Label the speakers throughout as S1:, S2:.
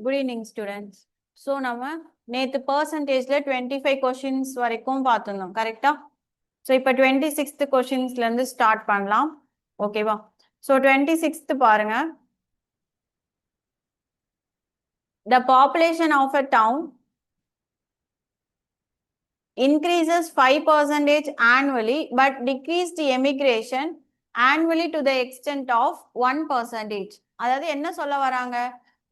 S1: Good evening, students. So, நம்ம நேத்து percentageல 25 questions வரைக்கும் பார்த்திருந்தோம். கரெக்டா? So, இப்ப 26th questionsல இருந்து ஸ்டார்ட் பண்ணலாம். ஓகேவா? So, 26th பாருங்க. The population of a town increases 5% annually but decreased emigration annually to the extent of 1%. அதாவது என்ன சொல்ல வராங்க?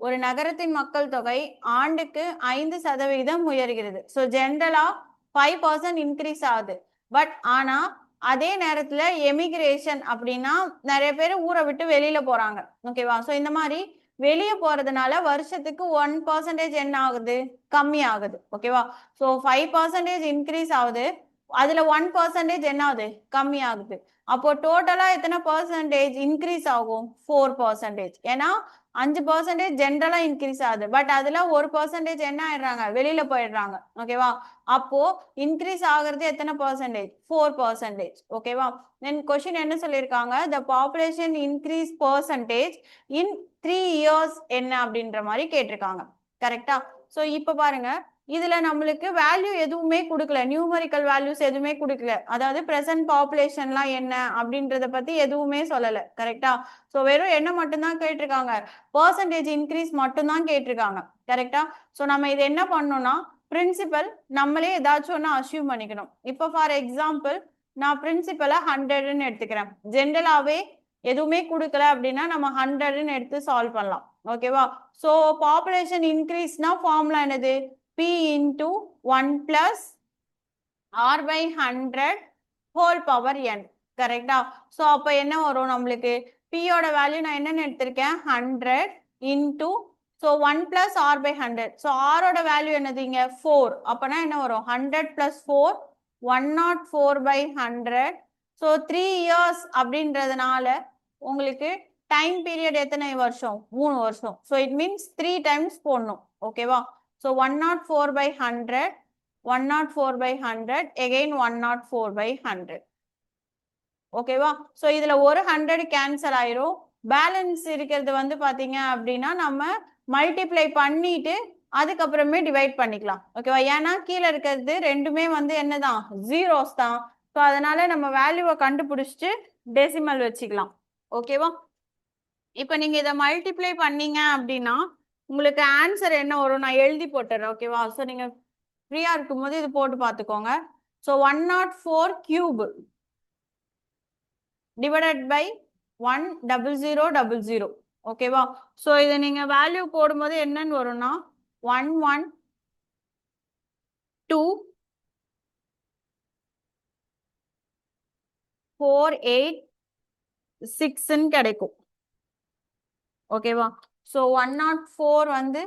S1: ஒரு நகரத்தின் மக்கள் தொகை ஆண்டுக்கு 5% உயர்கிறது. ஸோ ஜென்ரலா 5% இன்க்ரீஸ் ஆகுது. பட் ஆனா அதே நேரத்துல எமிகிரேஷன் அப்படின்னா நிறைய பேர் ஊரை விட்டு வெளியில போறாங்க. ஓகேவா? ஸோ இந்த மாதிரி வெளியே போறதுனால வருஷத்துக்கு 1% என்ன ஆகுது? கம்மி ஆகுது. ஓகேவா? ஸோ 5% இன்க்ரீஸ் ஆகுது, அதுல 1% என்ன ஆகுது? கம்மி ஆகுது. அப்போ டோட்டலா எத்தனை பர்சன்டேஜ் இன்க்ரீஸ் ஆகும்? 4%. ஏன்னா 5% ஜென்ரலா இன்க்ரீஸ் ஆகுது, பட் அதுல 1% என்ன ஆயிடுறாங்க? வெளியில போயிடுறாங்க. ஓகேவா? அப்போ இன்க்ரீஸ் ஆகுறது எத்தனை பர்சன்டேஜ்? 4%. ஓகேவா? தென் கொஸ்டின் என்ன சொல்லியிருக்காங்க? The population increase percentage in 3 years என்ன அப்படின்ற மாதிரி கேட்டிருக்காங்க. கரெக்டா? ஸோ இப்போ பாருங்க, இதுல நம்மளுக்கு வேல்யூ எதுவுமே கொடுக்கல, நியூமரிக்கல் வேல்யூஸ் எதுவுமே கொடுக்கல. அதாவது பிரசன்ட் பாப்புலேஷன்லாம் என்ன அப்படின்றத பத்தி எதுவுமே சொல்லல. கரெக்டா? ஸோ வெறும் என்ன மட்டும்தான் கேட்டிருக்காங்க? பர்சன்டேஜ் இன்க்ரீஸ் மட்டும்தான் கேட்டிருக்காங்க. கரெக்டா? ஸோ நம்ம இது என்ன பண்ணணும்னா பிரின்சிபல் நம்மளே ஏதாச்சும் ஒன்று அசியூம் பண்ணிக்கணும். இப்போ ஃபார் எக்ஸாம்பிள் நான் பிரின்சிபலை 100ன்னு எடுத்துக்கிறேன். ஜென்ரலாவே எதுவுமே கொடுக்கல அப்படின்னா நம்ம 100ன்னு எடுத்து சால்வ் பண்ணலாம். ஓகேவா? ஸோ பாப்புலேஷன் இன்க்ரீஸ்னா ஃபார்முலா என்னது? P into 1 plus R by 100 whole power n. கரெக்டா? ஸோ அப்போ என்ன வரும் நம்மளுக்கு? P யோட வேல்யூ நான் என்னன்னு எடுத்திருக்கேன்? 100 into so 1 plus R by 100. So R ஓட வேல்யூ என்னது இங்க? 4. அப்போனா என்ன வரும்? 100 plus 4 104 by 100. ஸோ 3 years அப்படின்றதுனால உங்களுக்கு டைம் பீரியட் எத்தனை வருஷம்? 3 வருஷம். ஸோ இட் மீன்ஸ் 3 times போடணும். ஓகேவா? So 104 by 100, 104 by 100, again 104 by 100. ஓகேவா? ஸோ இதுல ஒரு 100 கேன்சல் ஆயிரும். பேலன்ஸ் இருக்கிறது வந்து பாத்தீங்க அப்படின்னா நம்ம மல்டிப்ளை பண்ணிட்டு அதுக்கப்புறமே டிவைட் பண்ணிக்கலாம். ஓகேவா? ஏன்னா கீழே இருக்கிறது ரெண்டுமே வந்து என்னதான்? ஜீரோஸ் தான். ஸோ அதனால நம்ம வேல்யூவை கண்டுபிடிச்சிட்டு டெசிமல் வச்சுக்கலாம். ஓகேவா? இப்போ நீங்க இதை மல்டிப்ளை பண்ணீங்க அப்படின்னா உங்களுக்கு ஆன்சர் என்ன வரும்? நான் எழுதி போட்டுறேன். ஓகேவா? ஸோ நீங்க ஃப்ரீயா இருக்கும்போது இது போட்டு பார்த்துக்கோங்க. So 104 cube divided by 10000. ஓகேவா? ஸோ இதை நீங்க வேல்யூ போடும்போது என்னன்னு வரும்னா 112,486 கிடைக்கும். ஓகேவா? ஸோ 104 வந்து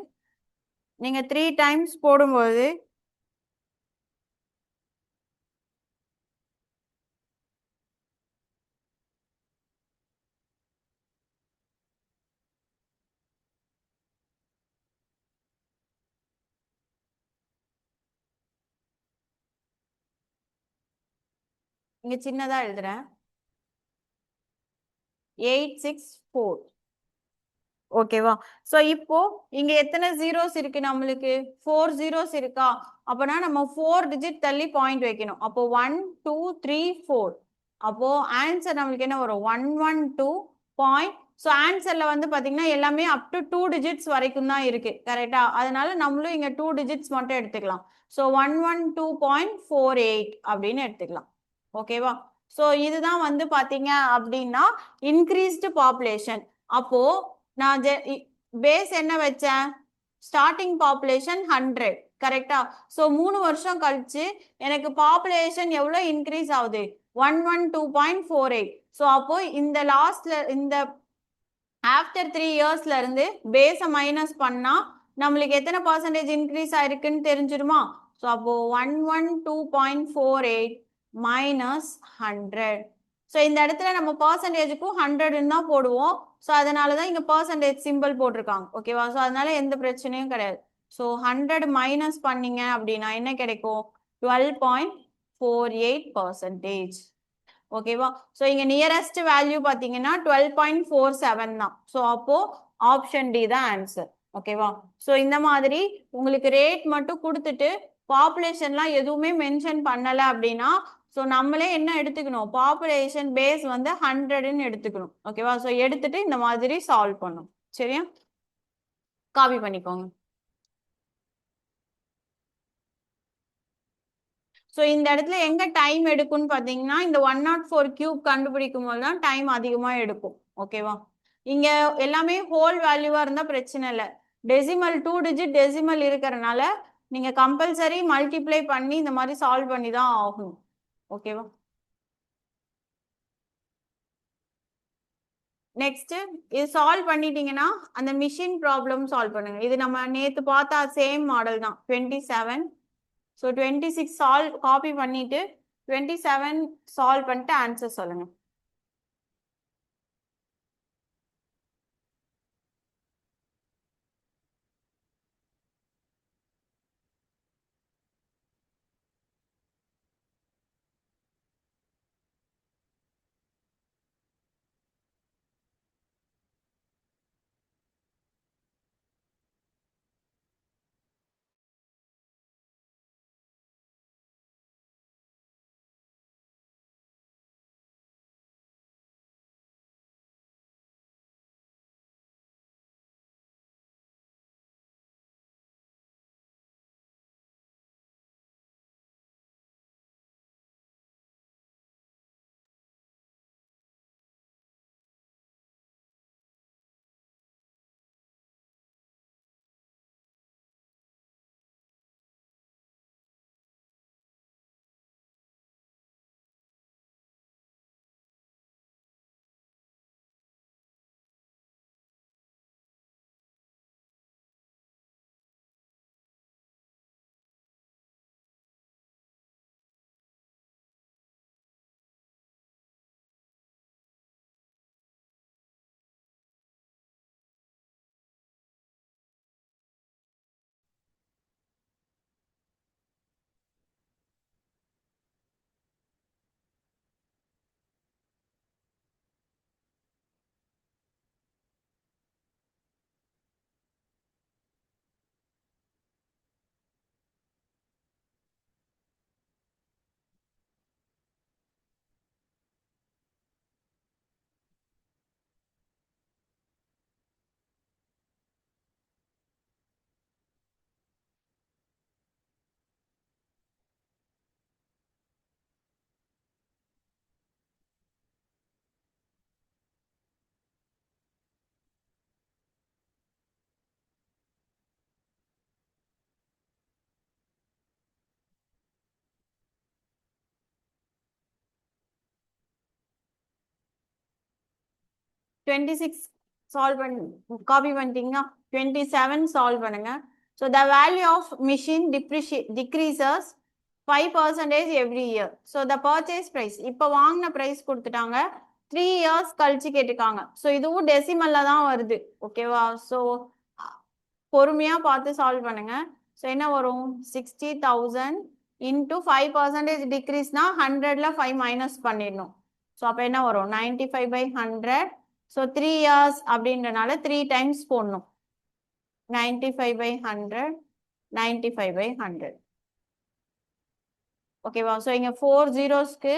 S1: நீங்க 3 times போடும்போது இங்க சின்னதா எழுதுறேன் 864. ஓகேவா? ஸோ இப்போ இங்க எத்தனை ஜீரோஸ் இருக்கு? நம்மளுக்கு 4 zeros இருக்கா? அப்பனா நம்ம 4 digit தள்ளி பாயிண்ட் வைக்கணும். அப்போ 1 2 3 4. அப்போ ஆன்சர் நம்மளுக்கு என்ன வரும்? 112 பாயிண்ட். ஸோ ஆன்சர்ல வந்து பாத்தீங்கன்னா எல்லாமே அப் டு 2 digits வரைக்கும் தான் இருக்கு. கரெக்டா? அதனால நம்மளும் இங்க 2 digits மட்டும் எடுத்துக்கலாம். ஸோ 112.48 அப்படின்னு எடுத்துக்கலாம். ஓகேவா? ஸோ இதுதான் வந்து பாத்தீங்க அப்படின்னா இன்க்ரீஸ்டு பாப்புலேஷன். அப்போ நான் பேஸ் என்ன வச்சேன்? Starting population 100. கரெக்டா? ஸோ 3 வருஷம் கழிச்சு எனக்கு பாப்புலேஷன் எவ்வளோ இன்க்ரீஸ் ஆகுது? 112.48. ஸோ அப்போ இந்த லாஸ்ட்ல இந்த ஆஃப்டர் 3 yearsல இருந்து பேஸை மைனஸ் பண்ணா நம்மளுக்கு எத்தனை பர்சன்டேஜ் இன்க்ரீஸ் ஆயிருக்குன்னு தெரிஞ்சிருமா? ஸோ அப்போ 112.48 மைனஸ் 100. ஸோ இந்த இடத்துல நம்ம பர்சன்டேஜுக்கும் 100ன்னு தான் போடுவோம். ஸோ அதனால தான் இங்கே பர்சன்டேஜ் சிம்பிள் போட்டிருக்காங்க. ஓகேவா? ஸோ அதனால எந்த பிரச்சனையும் கிடையாது. ஸோ 100 மைனஸ் பண்ணீங்க அப்படின்னா என்ன கிடைக்கும்? 12.48%. ஓகேவா? ஸோ இங்கே நியரஸ்ட் வேல்யூ பார்த்தீங்கன்னா 12.47 தான். ஸோ அப்போ ஆப்ஷன் டி தான் ஆன்சர். ஓகேவா? ஸோ இந்த மாதிரி உங்களுக்கு ரேட் மட்டும் கொடுத்துட்டு பாப்புலேஷன்லாம் எதுவுமே மென்ஷன் பண்ணல அப்படின்னா ஸோ நம்மளே என்ன எடுத்துக்கணும், பாப்புலேஷன் பேஸ் வந்து 100ன்னு எடுத்துக்கணும். ஓகேவா? ஸோ எடுத்துட்டு இந்த மாதிரி சால்வ் பண்ணும். சரியா? காப்பி பண்ணிக்கோங்க. ஸோ இந்த இடத்துல எங்க டைம் எடுக்கும்னு பார்த்தீங்கன்னா இந்த 104 கியூப் கண்டுபிடிக்கும் போது தான் டைம் அதிகமாக எடுக்கும். ஓகேவா? இங்க எல்லாமே ஹோல் வேல்யூவா இருந்தா பிரச்சனை இல்லை. டெசிமல் 2 டிஜிட் டெசிமல் இருக்கிறனால நீங்க கம்பல்சரி மல்டிப்ளை பண்ணி இந்த மாதிரி சால்வ் பண்ணி தான் ஆகணும். ஓகேவா? நெக்ஸ்ட் இது சால்வ் பண்ணிட்டீங்கன்னா அந்த மிஷின் ப்ராப்ளம் சால்வ் பண்ணுங்க. இது நம்ம நேத்து பார்த்தா சேம் மாடல் தான் 27. ஸோ 26 சால்வ் காப்பி பண்ணிட்டு 27 சால்வ் பண்ணிட்டு ஆன்சர் சொல்லுங்க. டுவெண்ட்டி சிக்ஸ் சால்வ் பண்ணி காப்பி பண்ணிட்டீங்கன்னா 27 சால்வ் பண்ணுங்க. So the value of machine decreases 5% every year. So the purchase price இப்போ வாங்கின ப்ரைஸ் கொடுத்துட்டாங்க, 3 இயர்ஸ் கழிச்சு கேட்டுக்காங்க. ஸோ இதுவும் டெசிமல்ல தான் வருது. ஓகேவா? ஸோ பொறுமையா பார்த்து சால்வ் பண்ணுங்க. ஸோ என்ன வரும், 60,000 இன்டூ 5% டிக்ரீஸ்னா 100ல 5 மைனஸ் பண்ணிடணும். ஸோ அப்போ என்ன வரும், 95/100. ஸோ 3 இயர்ஸ் அப்படின்றனால 3 டைம்ஸ் போடணும். 95/100, 95/100. ஓகேவா? ஸோ இங்க 4 ஜீரோஸ்க்கு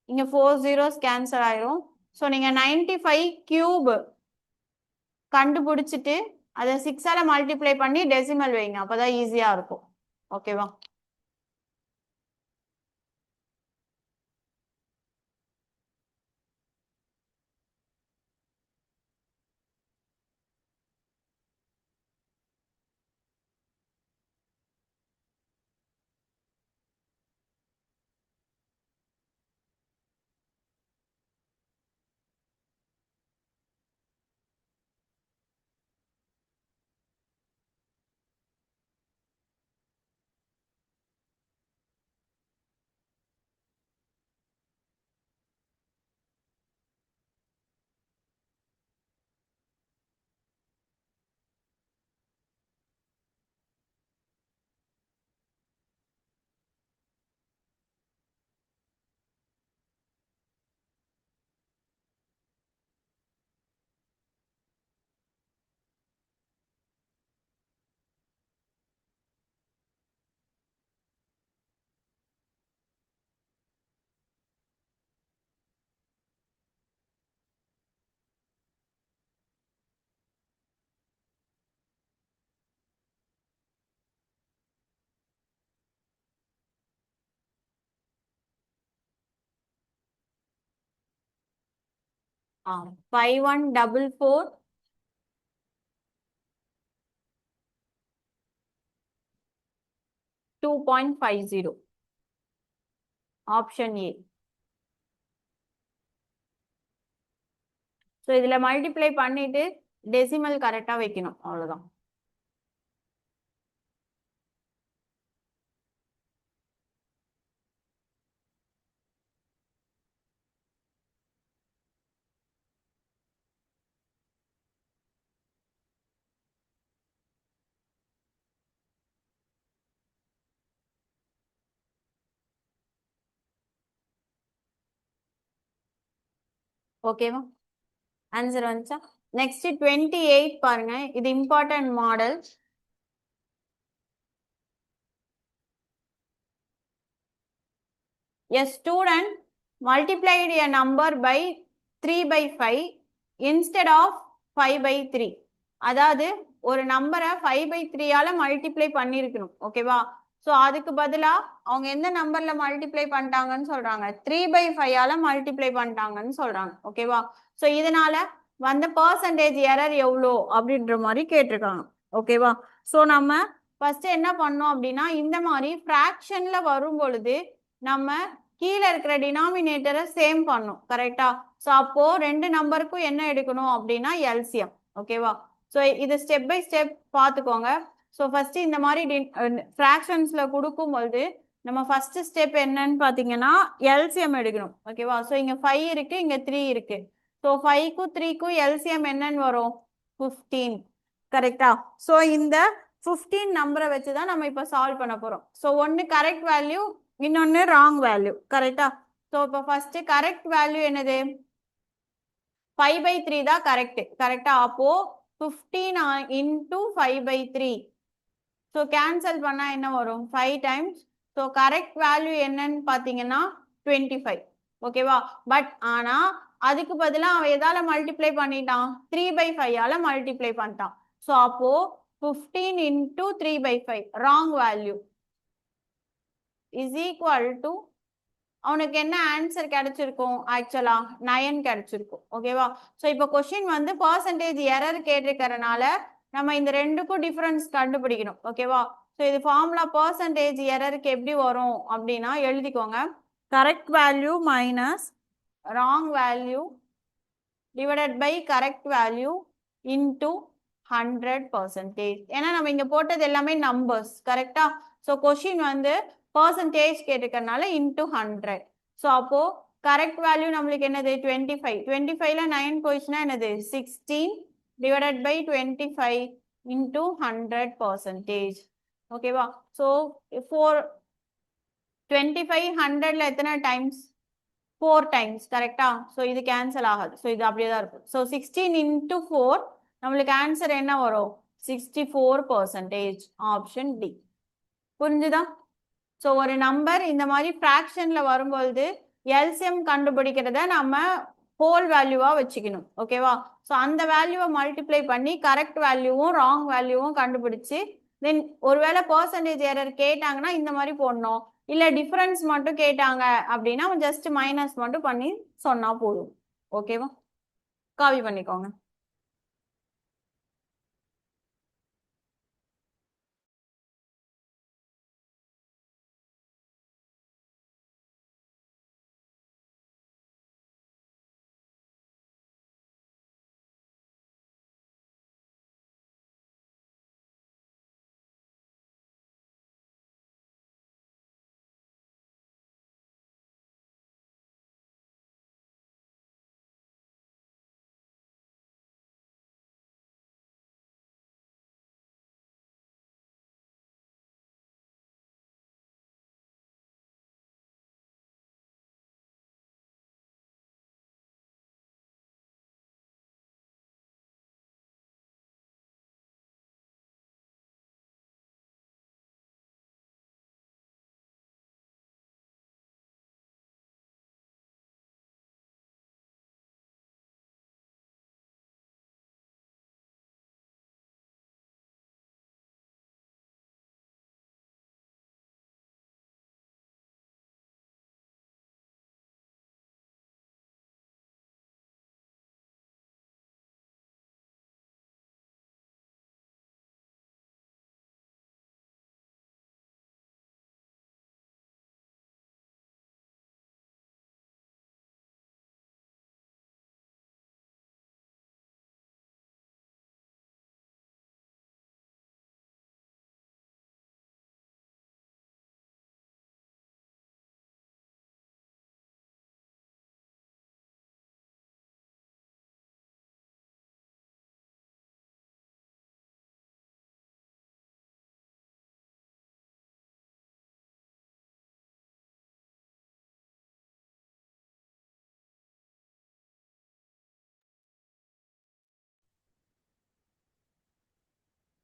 S1: இங்க 4 ஜீரோஸ் கேன்சல் ஆயிரும். ஸோ நீங்க 95 கியூப் கண்டுபிடிச்சிட்டு அதை 6ஆல மல்டிப்ளை பண்ணி டெசிமல் வைங்க, அப்பதான் ஈஸியா இருக்கும். ஓகேவா? 5144 2.50 ஆப்ஷன் ஏ. ஸோ இதுல மல்டிப்ளை பண்ணிட்டு டெசிமல் கரெக்டா வைக்கணும், அவ்வளவுதான். ஓகேவா? ஆன்சர் வந்துச்சா? நெக்ஸ்ட் 28 பாருங்க, இது important model. A student multiplied a number by 3 by 5 instead of 5 by 3. அதாவது ஒரு நம்பரை 5 by 3 ஆல மல்டிப்ளை பண்ணிருக்கணும், ஓகேவா? ஸோ அதுக்கு பதிலா அவங்க எந்த நம்பர்ல மல்டிப்ளை பண்ணிட்டாங்கன்னு சொல்றாங்க, 3 by 5 ஆல மல்டிப்ளை பண்ணிட்டாங்கன்னு சொல்றாங்க, ஓகேவா? ஸோ இதனால வந்த பர்சன்டேஜ் எரர் எவ்வளோ அப்படின்ற மாதிரி கேட்டிருக்காங்க, ஓகேவா? ஸோ நம்ம ஃபர்ஸ்ட் என்ன பண்ணோம் அப்படின்னா, இந்த மாதிரி ஃப்ராக்ஷன்ல வரும் பொழுது நம்ம கீழே இருக்கிற டினாமினேட்டரை சேம் பண்ணும், கரெக்டா? ஸோ அப்போ ரெண்டு நம்பருக்கும் என்ன எடுக்கணும் அப்படின்னா எல்சிஎம், ஓகேவா? ஸோ இது ஸ்டெப் பை ஸ்டெப் பார்த்துக்கோங்க. ஸோ ஃபர்ஸ்ட் இந்த மாதிரி ஃப்ராக்ஷன்ஸ்ல கொடுக்கும்பொழுது நம்ம ஃபர்ஸ்ட் ஸ்டெப் என்னன்னு பார்த்தீங்கன்னா எல்சிஎம் எடுக்கணும், ஓகேவா? ஸோ இங்க 5 இருக்கு, இங்க 3 இருக்கு. ஸோ 5க்கும் 3க்கும் எல்சிஎம் என்னன்னு வரும்? 15, கரெக்டா? ஸோ இந்த 15 நம்பரை வச்சு தான் நம்ம இப்போ சால்வ் பண்ண போறோம். ஸோ ஒன்று கரெக்ட் வேல்யூ, இன்னொன்று ராங் வேல்யூ, கரெக்டா? ஸோ இப்போ ஃபர்ஸ்ட் கரெக்ட் வேல்யூ என்னது? 5 by 3 தான் கரெக்ட், கரெக்டா? அப்போ 15 into 5 by 3. ஸோ கேன்சல் பண்ணா என்ன வரும்? 5 times. ஸோ கரெக்ட் வேல்யூ என்னன்னு பார்த்தீங்கன்னா 25, ஓகேவா? பட் ஆனா அதுக்கு பதிலாக அவன் எதால மல்டிப்ளை பண்ணிட்டான்? 3 by 5 ஆல மல்டிப்ளை பண்ணிட்டான். ஸோ அப்போ 15 into 3 by 5 wrong value is equal to அவனுக்கு என்ன ஆன்சர் கிடைச்சிருக்கும்? ஆக்சுவலா 9 கிடைச்சிருக்கும், ஓகேவா? ஸோ இப்போ கொஸ்டின் வந்து பர்சன்டேஜ் எரர் கேட்டிருக்கிறதுனால நம்ம இந்த ரெண்டுக்கும் டிஃபரன்ஸ் கண்டுபிடிக்கணும், ஓகேவா? ஸோ இது ஃபார்முலா பர்சன்டேஜ் எரருக்கு எப்படி வரும் அப்படின்னா எழுதிக்கோங்க, correct value minus wrong value divided by correct value into 100%. ஏன்னா நம்ம இங்க போட்டது எல்லாமே நம்பர்ஸ், கரெக்டா? ஸோ கொஸ்டின் வந்து பர்சன்டேஜ் கேட்டுக்கிறதுனால இன்டூ 100. ஸோ அப்போ கரெக்ட் வேல்யூ நம்மளுக்கு என்னது? 25. 25ல 9 போயிடுச்சுன்னா என்னது? 16 டிவைடட் பை 25 இன்டூ 100%, ஓகேவா? ஸோ 25 100ல எத்தனை டைம்ஸ்? 4 டைம்ஸ், கரெக்டா? ஸோ இது கேன்சல் ஆகாது, ஸோ இது அப்படியே தான் இருக்கும். ஸோ 16 into 4 நம்மளுக்கு ஆன்சர் என்ன வரும்? 64%, ஆப்ஷன் டி. புரிஞ்சுதா? ஸோ ஒரு நம்பர் இந்த மாதிரி ஃப்ராக்ஷன்ல வரும்பொழுது எல்சிஎம் கண்டுபிடிக்கிறத நம்ம ஹோல் வேல்யூவா வச்சுக்கணும், ஓகேவா? ஸோ அந்த வேல்யூவை மல்டிப்ளை பண்ணி கரெக்ட் வேல்யூவும் ராங் வேல்யூவும் கண்டுபிடிச்சு தென் ஒருவேளை பர்சன்டேஜ் எரர் கேட்டாங்கன்னா இந்த மாதிரி போடணும், இல்ல டிஃபரன்ஸ் மட்டும் கேட்டாங்க அப்படின்னா ஜஸ்ட் மைனஸ் மட்டும் பண்ணி சொன்னா போதும், ஓகேவா? காப்பி பண்ணிக்கோங்க.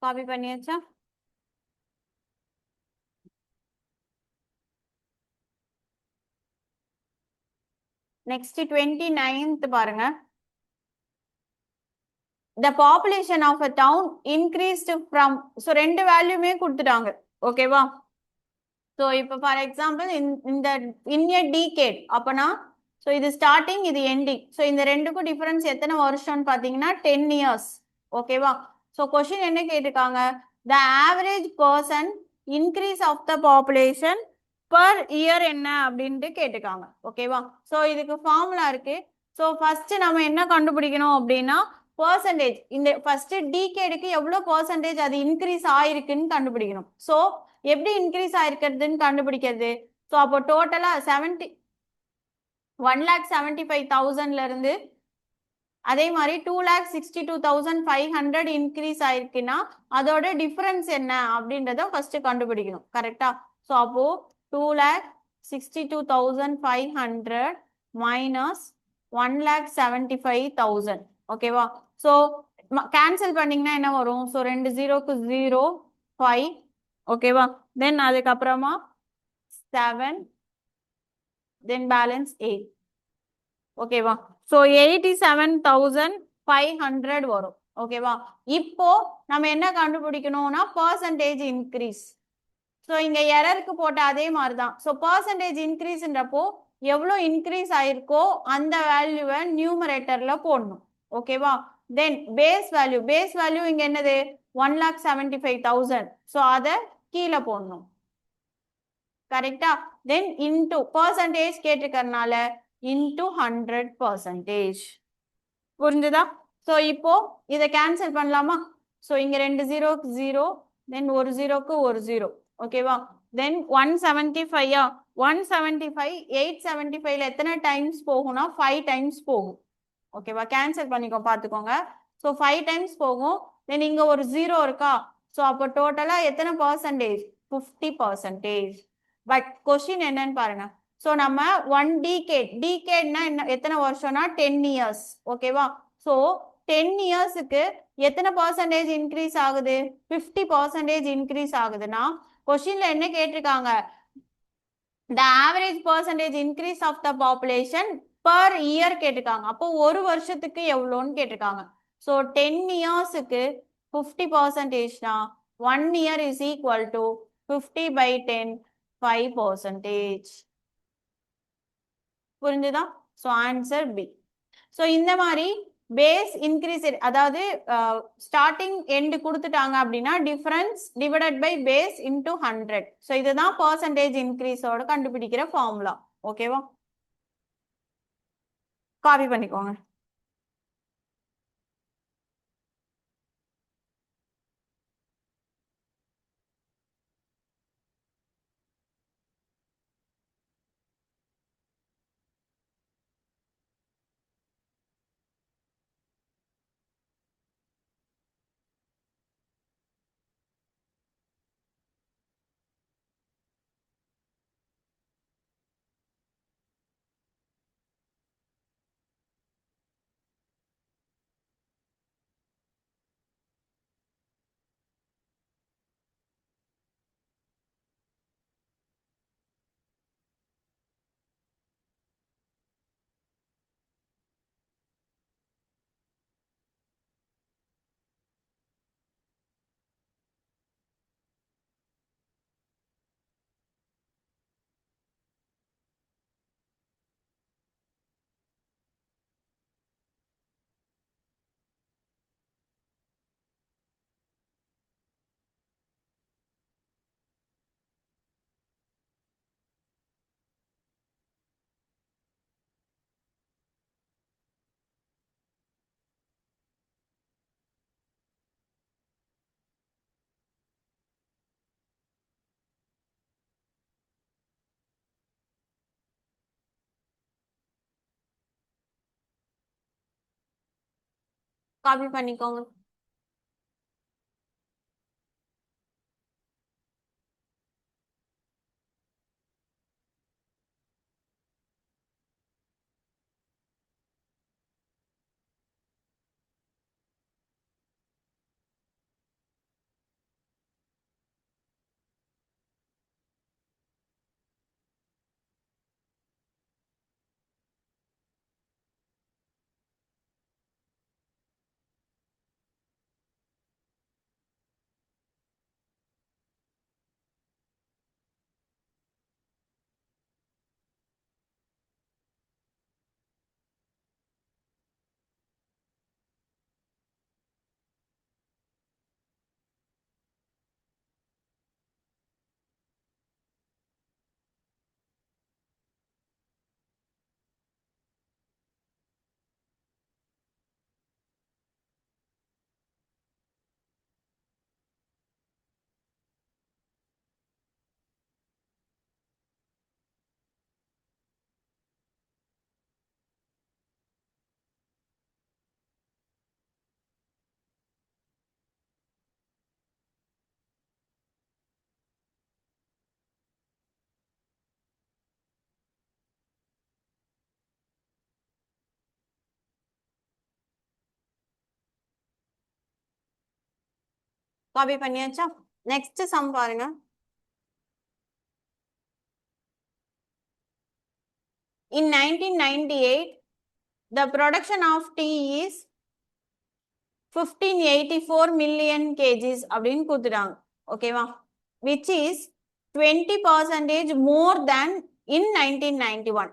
S1: காப்பி பண்ணியாச்சா? நெக்ஸ்ட் 29th பாருங்க. The population of a town increased from, so ரெண்டு வேல்யூமே கொடுத்துட்டாங்க. ஓகேவா? ஸோ இப்போ ஃபார் எக்ஸாம்பிள் இந்த இன் எ டீகேட் அப்பனா, ஸோ இது ஸ்டார்டிங் இது எண்டிங், ஸோ இந்த ரெண்டுக்கும் டிஃபரன்ஸ் எத்தனை வருஷம்னு பார்த்தீங்கன்னா 10 இயர்ஸ். ஓகேவா? ஸோ கொஸ்டின் என்ன கேட்டிருக்காங்க, the average percent increase of the population per year என்ன அப்படின்ட்டு கேட்டிருக்காங்க. ஓகேவா? ஸோ இதுக்கு ஃபார்முலா இருக்கு. ஸோ ஃபர்ஸ்ட் நம்ம என்ன கண்டுபிடிக்கணும் அப்படின்னா பர்சன்டேஜ், இந்த ஃபர்ஸ்ட் டீகேடுக்கு எவ்வளோ பர்சன்டேஜ் அது இன்க்ரீஸ் ஆயிருக்குன்னு கண்டுபிடிக்கணும். ஸோ எப்படி இன்க்ரீஸ் ஆயிருக்கிறதுன்னு கண்டுபிடிக்கிறது. ஸோ அப்போ டோட்டலா 1,75,000ல இருந்து அதே மாதிரி 2,62,500 இன்க்ரீஸ் ஆயிருக்குன்னா அதோட டிஃபரன்ஸ் என்ன அப்படின்றத ஃபர்ஸ்ட் கண்டுபிடிக்கணும். கரெக்டா? ஸோ அப்போ 2,62,500 மைனஸ் 1,75,000. ஓகேவா? ஸோ கேன்சல் பண்ணீங்கன்னா என்ன வரும்? ஸோ 2 0க்கு 0 5. ஓகேவா? தென் அதுக்கப்புறமா 7, தென் பேலன்ஸ் 8. ஓகேவா? ஸோ 87,500 வரும். ஓகேவா? இப்போ நம்ம என்ன கண்டுபிடிக்கணும்னா பர்சன்டேஜ் இன்க்ரீஸ். ஸோ இங்க எரருக்கு போட்ட அதே மாதிரி தான். ஸோ பர்சன்டேஜ் இன்க்ரீஸ்ன்றப்போ எவ்வளோ இன்க்ரீஸ் ஆயிருக்கோ அந்த வேல்யூவை நியூமரேட்டர்ல போடணும். ஓகேவா? தென் பேஸ் வேல்யூ இங்க என்னது 1,75,000. ஸோ அதை கீழே போடணும். கரெக்டா? தென் இன்டு பர்சன்டேஜ் கேட்டிருக்கறனால இன்டு 100%. புரிஞ்சுதா? ஸோ இப்போ இதை கேன்சல் பண்ணலாமா? ஸோ இங்க 2 0க்கு 0, தென் ஒரு 0க்கு ஒரு 0. ஓகேவா? தென் 175 175 875ல எத்தனை டைம்ஸ் போகும்னா 5 டைம்ஸ் போகும். ஓகேவா? கேன்சல் பண்ணிக்கோ, பார்த்துக்கோங்க. ஸோ 5 டைம்ஸ் போகும். தென் இங்க ஒரு 0 இருக்கா? ஸோ அப்போ டோட்டலா எத்தனை பர்சன்டேஜ்? 50%. பட் கொஸ்டின் என்னன்னு பாருங்க. ஸோ நம்ம 1 டீகேட்னா என்ன, எத்தனை வருஷம்னா 10 இயர்ஸ். ஓகேவா? ஸோ 10 இயர்ஸுக்கு எத்தனை பர்சன்டேஜ் இன்க்ரீஸ் ஆகுது? 50% இன்க்ரீஸ் ஆகுதுன்னா கொஸ்டின்ல என்ன கேட்டிருக்காங்க, the average percentage increase of the population per year கேட்டிருக்காங்க. அப்போ ஒரு வருஷத்துக்கு எவ்வளோன்னு கேட்டிருக்காங்க. ஸோ 10 இயர்ஸுக்கு 50%னா 1 இயர் இஸ் ஈக்குவல் டு 50/10 5%. புரிஞ்சுதா? So answer B. ஸோ இந்த மாதிரி பேஸ் இன்க்ரீஸ், அதாவது ஸ்டார்டிங் எண்டு கொடுத்துட்டாங்க அப்படின்னா difference divided by base into 100. So இதுதான் பர்சன்டேஜ் இன்க்ரீஸோட கண்டுபிடிக்கிற ஃபார்முலா. ஓகேவா? காப்பி பண்ணிக்கோங்க. காப்பி பண்ணிக்கோங்க. காப்பி பண்ணியாச்சா? நெக்ஸ்ட் சம் பாருங்க. In 1998, the production of tea is 1584 million kgs அப்படின்னு கொடுத்துட்டாங்க. ஓகேவா? Which is 20% more than in 1991.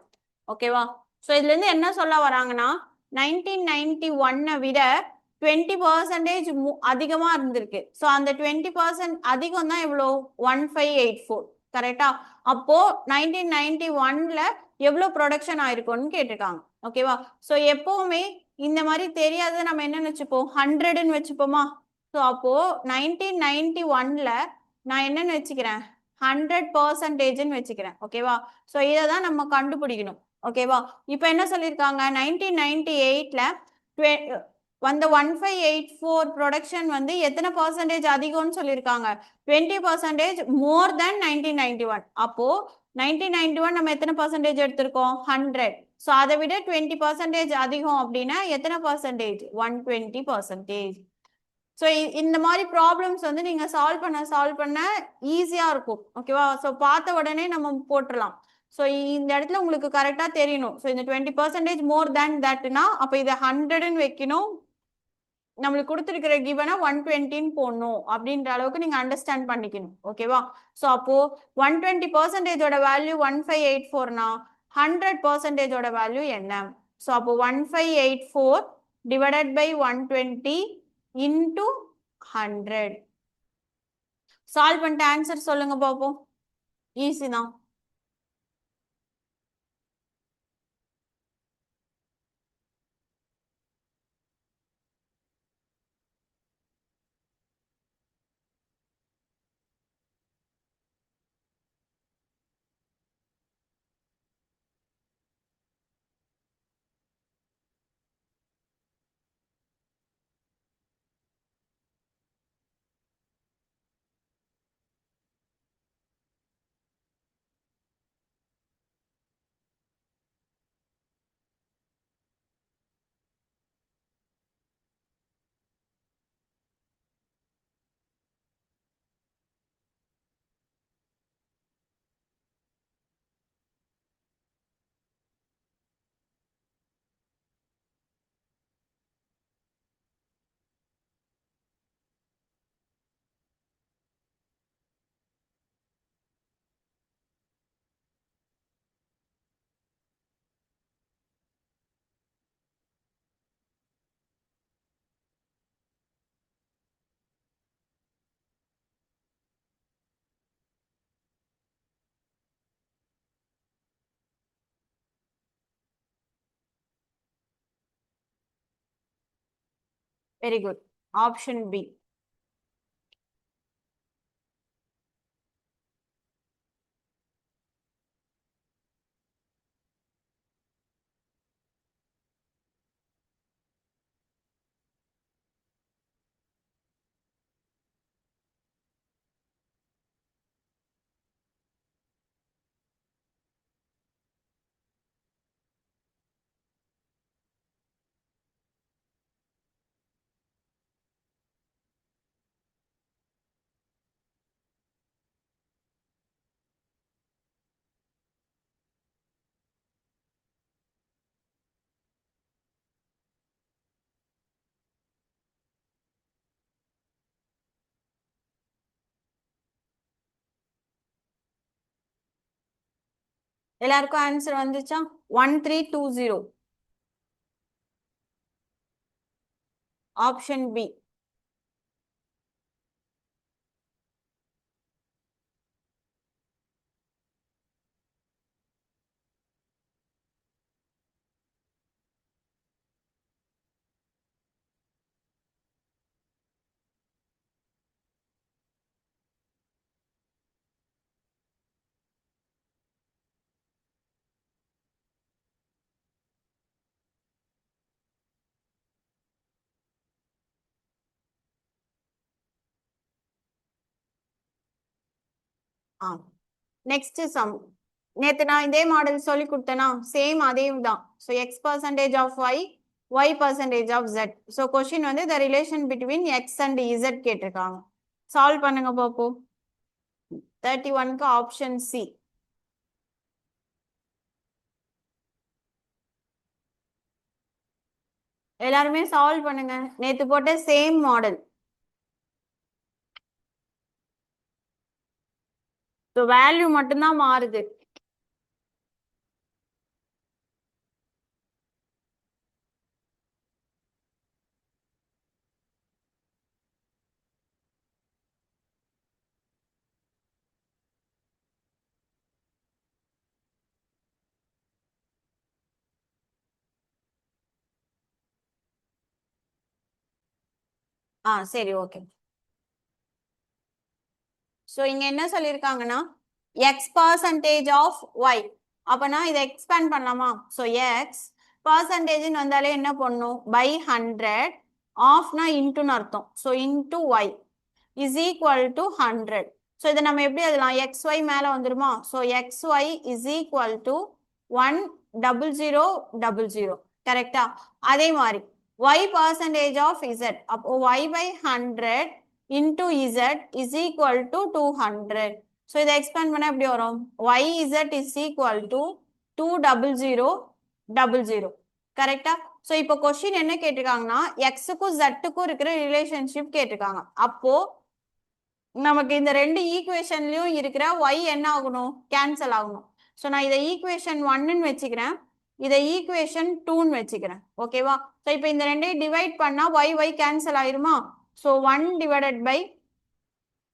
S1: ஓகேவா? ஸோ இதுல இருந்து என்ன சொல்ல வராங்கன்னா 1991 விட 20% அதிகமா இருந்திருக்கு. ஸோ அந்த 20% அதிகம் தான் இவ்வளோ 1584. கரெக்டா? அப்போ 1991ல எவ்வளவு ப்ரொடக்ஷன் ஆயிருக்கும்னு கேட்டிருக்காங்க. ஓகேவா? ஸோ எப்பவுமே இந்த மாதிரி தெரியாத நம்ம என்னன்னு வச்சுப்போம், 100ன்னு வச்சுப்போமா? ஸோ அப்போ 1991ல நான் என்னன்னு வச்சுக்கிறேன், 100%ன்னு வச்சுக்கிறேன். ஓகேவா? ஸோ இதை தான் நம்ம கண்டுபிடிக்கணும். ஓகேவா? இப்போ என்ன சொல்லியிருக்காங்க, 1998ல வந்த 1584 ப்ரொடக்ஷன் வந்து எத்தனை பர்சன்டேஜ் அதிகம்னு சொல்லியிருக்காங்க, 20% மோர் தென் 1991. அப்போ 1991 நம்ம எத்தனை பர்சன்டேஜ் எடுத்திருக்கோம், 100. ஸோ அதை விட 20% அதிகம் அப்படின்னா எத்தனை பர்சன்டேஜ், 120%. ஸோ இந்த மாதிரி ப்ராப்ளம்ஸ் வந்து நீங்க சால்வ் பண்ண ஈஸியா இருக்கும். ஓகேவா? ஸோ பார்த்த உடனே நம்ம போட்டுடலாம். ஸோ இந்த இடத்துல உங்களுக்கு கரெக்டா தெரியணும். ஸோ இந்த 20% மோர் தேன் தட்னா அப்போ இதை 100ன்னு வைக்கணும், நம்மளுக்கு கொடுத்துருக்கிற கிவனை 120ன்னு போடணும் அப்படின்ற அளவுக்கு நீங்க அண்டர்ஸ்டாண்ட் பண்ணிக்கணும். ஓகேவா? ஸோ அப்போ 120%ஓட வேல்யூ 1584னா 100%ஓட வேல்யூ என்ன? ஸோ அப்போ 1584 டிவைடட் பை 120 இன்டூ 100. சால்வ் பண்ணிட்டு ஆன்சர் சொல்லுங்க பாப்போம். ஈஸி தான். Very good. Option B. எல்லாருக்கும் ஆன்சர் வந்துச்சா? 1320. Option B. Next sum. நேத்து நான் இதே மாடல் சொல்லி கொடுத்தேனா, சேம் அதே தான். So X percentage of Y percentage of Z. So question வந்து the relation between X and Z கேட்டிருக்காங்க. சால்வ் பண்ணுங்க பாப்போம். 31க்கு ஆப்ஷன் சி. எல்லாருமே சால்வ் பண்ணுங்க. நேத்து போட்ட சேம் மாடல். வேல்யூ மட்டும்தான் மாறுது. சரி, ஓகே. ஸோ இங்க என்ன சொல்லியிருக்காங்கன்னா எக்ஸ் பர்சன்டேஜ் ஆஃப் ஒய். அப்பனா இதை எக்ஸ்பேண்ட் பண்ணலாமா? ஸோ எக்ஸ் பர்சன்டேஜ்னு வந்தாலே என்ன பண்ணும்? பை 100 ஆஃப்னா இன்ட்டுன்னு அர்த்தம். So into Y is equal to 100. So இதை நம்ம எப்படி எழுதலாம்? எக்ஸ் ஒய் மேலே வந்துருமா? So X Y is equal to 10000. கரெக்டா? அதே மாதிரி ஒய் பர்சன்டேஜ் ஆஃப் இசட். அப்போ Y by 100 into z is equal to 200. So இதை expand பண்ண எப்படி வரும்? yz is equal to 20000. கரெக்டா? ஸோ இப்போ கொஸ்டின் என்ன கேட்டிருக்காங்கன்னா எக்ஸுக்கும் ஜட்டுக்கும் இருக்கிற ரிலேஷன்ஷிப் கேட்டிருக்காங்க. அப்போ நமக்கு இந்த ரெண்டு ஈக்குவேஷன்லயும் இருக்கிற y என்ன ஆகணும்? கேன்சல் ஆகணும். ஸோ நான் இதை ஈக்குவேஷன் 1ன்னு வச்சுக்கிறேன், இதை ஈக்குவேஷன் 2ன்னு வச்சுக்கிறேன். ஓகேவா? ஸோ இப்போ இந்த ரெண்டையும் டிவைட் பண்ணா y கேன்சல் ஆயிருமா? So 1 divided by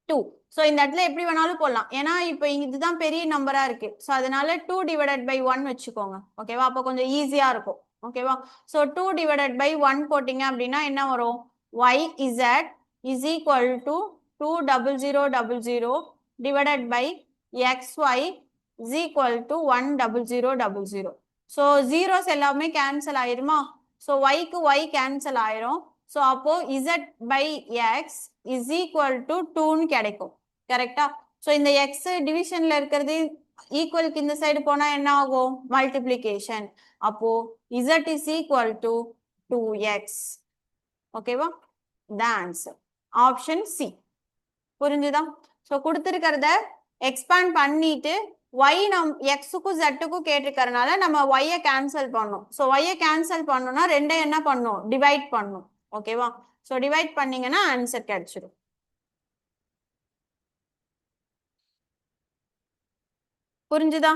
S1: 2. ஸோ இந்த இடத்துல எப்படி வேணாலும் போடலாம், ஏன்னா இப்போ இதுதான் பெரிய நம்பரா இருக்கு. ஸோ அதனால 2 டிவைடட் பை 1 வச்சுக்கோங்க. ஓகேவா? அப்போ கொஞ்சம் ஈஸியா இருக்கும். ஓகேவா? ஸோ 2 டிவைடட் பை 1 போட்டிங்க அப்படின்னா என்ன வரும்? yz is equal to 20000 divided by xy is equal to 10000. So zeros எல்லாமே கேன்சல் ஆயிருமா? ஸோ yக்கு y கேன்சல் ஆயிரும். ஸோ அப்போ z by x is equal to 2ன்னு கிடைக்கும். கரெக்டா? ஸோ இந்த x டிவிஷன்ல இருக்கிறது ஈக்குவலுக்கு இந்த சைடு போனா என்ன ஆகும்? மல்டிப்ளிகேஷன். அப்போ z is equal to 2x. ஓகேவா? The answer option C. புரிஞ்சுதா? ஸோ கொடுத்துருக்கிறத எக்ஸ்பேண்ட் பண்ணிட்டு y நம் எக்ஸுக்கும் ஜட்டுக்கும் கேட்டிருக்கிறதுனால நம்ம y கேன்சல் பண்ணணும். ஸோ y கேன்சல் பண்ணணும்னா ரெண்டை என்ன பண்ணணும்? டிவைட் பண்ணணும். ஓகேவா? ஸோ டிவைட் பண்ணீங்கன்னா ஆன்சர் கிடைச்சிடும். புரிஞ்சுதா?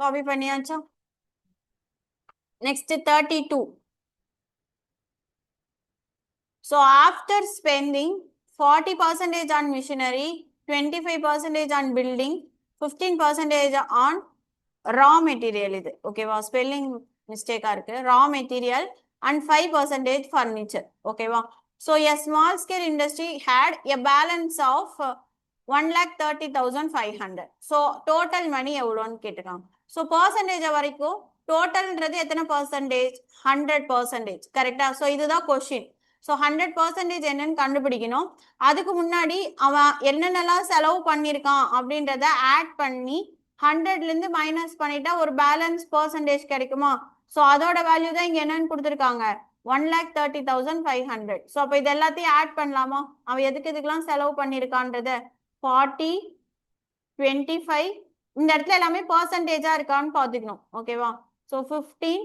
S1: காப்பி பண்ணியாச்சா? Next 32. So after spending 40% on machinery, 25% on building, 15% on raw material. இது ஓகேவா? ஸ்பெல்லிங் மிஸ்டேக்கா இருக்கு. raw material and 5% furniture. ஓகேவா? So a small scale industry had a balance of 1,30,500. So total money எவ்வளோன்னு கேட்டுருக்காங்க. ஸோ பர்சன்டேஜ் வரைக்கும் டோட்டல்ன்றது எத்தனை percentage? 100%. கரெக்டா? So இதுதான் கொஸ்டின். ஸோ 100% என்னன்னு கண்டுபிடிக்கணும். அதுக்கு முன்னாடி அவன் என்னென்னலாம் செலவு பண்ணியிருக்கான் அப்படின்றத ஆட் பண்ணி 100ல இருந்து மைனஸ் பண்ணிட்டா ஒரு பேலன்ஸ் பர்சன்டேஜ் கிடைக்குமா? ஸோ அதோட வேல்யூ தான் இங்க என்னன்னு கொடுத்துருக்காங்க, 1,30,500. ஸோ அப்போ இது எல்லாத்தையும் ஆட் பண்ணலாமா? அவன் எதுக்கு இதுக்கெல்லாம் செலவு பண்ணியிருக்கான்றத 40, 25 இந்த இடத்துல எல்லாமே பர்சன்டேஜா இருக்கான்னு பார்த்துக்கணும். ஓகேவா? ஸோ 15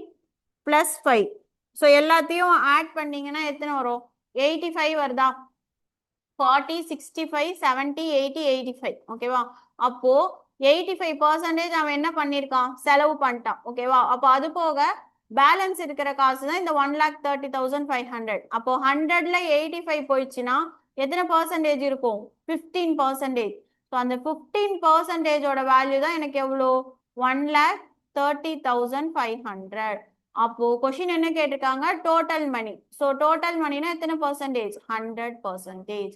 S1: + 5. ஸோ எல்லாத்தையும் ஆட் பண்ணீங்கன்னா எத்தனை வரும்? 85 வருதா? 40, 65, 70, 80, 85. ஓகேவா? அப்போ 85% அவன் என்ன பண்ணியிருக்கான்? செலவு பண்ணிட்டான். ஓகேவா? அப்போ அது போக பேலன்ஸ் இருக்கிற காசு தான் இந்த 1,30,500. அப்போ 100ல 85 போயிடுச்சுன்னா எத்தனை பர்சன்டேஜ் இருக்கும்? 15%. ஸோ அந்த 15%ஓட வேல்யூ தான் எனக்கு எவ்வளோ? 1,30,500. அப்போ கொஸ்டின் என்ன கேட்டிருக்காங்க? டோட்டல் மணி. ஸோ டோட்டல் மணினா எத்தனை பர்சன்டேஜ்? 100%.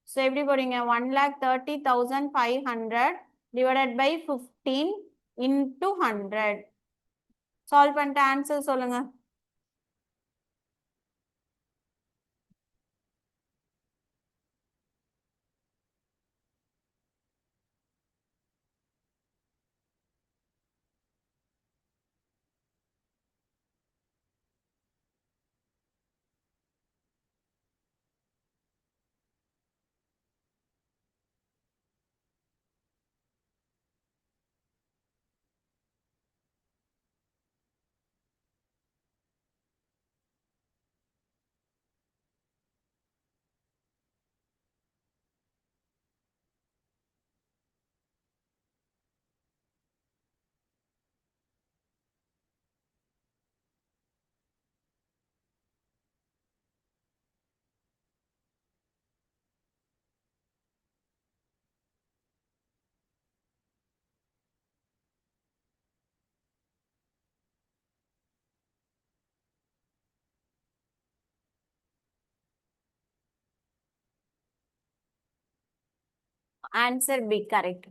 S1: ஸோ எப்படி போறீங்க? 1,30,500 டிவைடட் பை 15 இன்டூ 100. சால்வ் பண்ணிட்டு ஆன்சர் சொல்லுங்க. Answer B, correct.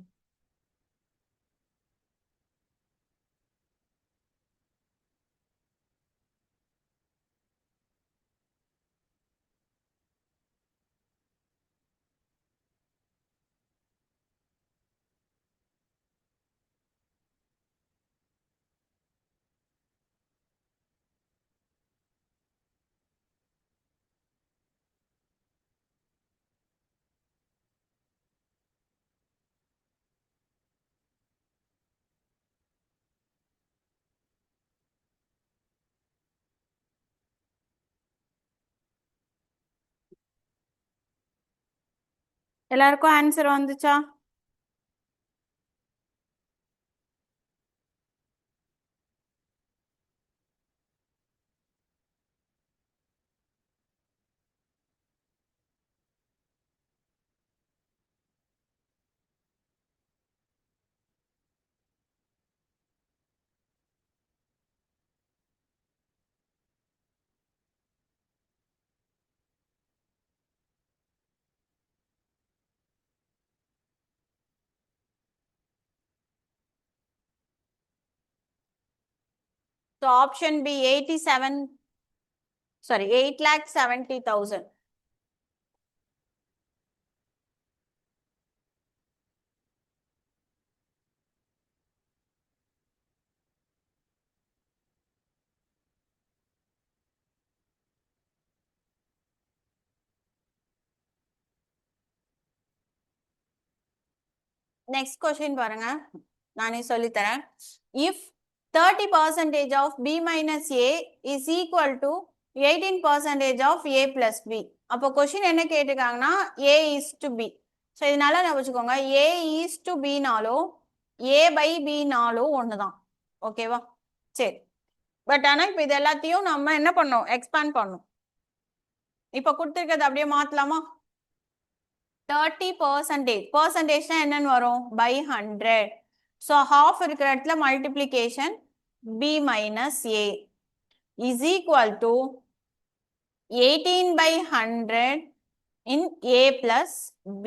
S1: எல்லாருக்கும் ஆன்சர் வந்துச்சா? So option B, 8,70,000. Next question பாருங்க, நானே சொல்லித்தரேன். If 30% of B minus A is equal to 18% of A plus B. அப்போ கொஸ்டின் என்ன கேட்டிருக்காங்கன்னா A is to B. So இதனால நான் வச்சுக்கோங்க, A is to B நாலும் A by B நாலும் ஒன்று தான். ஓகேவா? சரி. பட் ஆனால் இப்போ இது எல்லாத்தையும் நம்ம என்ன பண்ணோம்? எக்ஸ்பேண்ட் பண்ணோம். இப்போ கொடுத்துருக்கிறது அப்படியே மாற்றலாமா? 30%. பர்சன்டேஜ்னா என்னன்னு வரும்? by 100. ஸோ half இருக்கிற இடத்துல multiplication B minus A is equal to 18/100 in A plus B.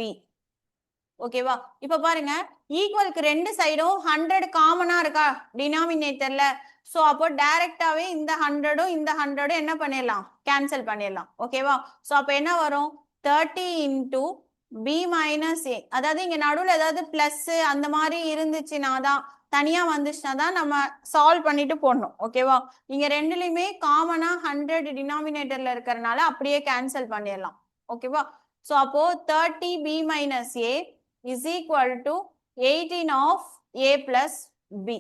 S1: ஓகேவா? இப்ப பாருங்க, ஈக்குவலுக்கு ரெண்டு சைடும் 100 காமனா இருக்கா டினாமினேட்டர்ல? ஸோ அப்போ டைரக்டாவே இந்த 100ம் இந்த 100ம் என்ன பண்ணிடலாம்? கேன்சல் பண்ணிடலாம். ஓகேவா? ஸோ அப்போ என்ன வரும்? 30 into B minus A. அதாவது இங்க நடுவில் ஏதாவது பிளஸ் அந்த மாதிரி இருந்துச்சுன்னா தான் தனியா வந்துச்சுன்னா தான் நம்ம சால்வ் பண்ணிட்டு போடணும். ஓகேவா? இங்க ரெண்டுலயுமே காமனா 100 டினாமினேட்டர்ல இருக்கிறதுனால அப்படியே கேன்சல் பண்ணிடலாம். ஓகேவா? ஸோ அப்போ 30b minus a is equal to 18 of a plus b.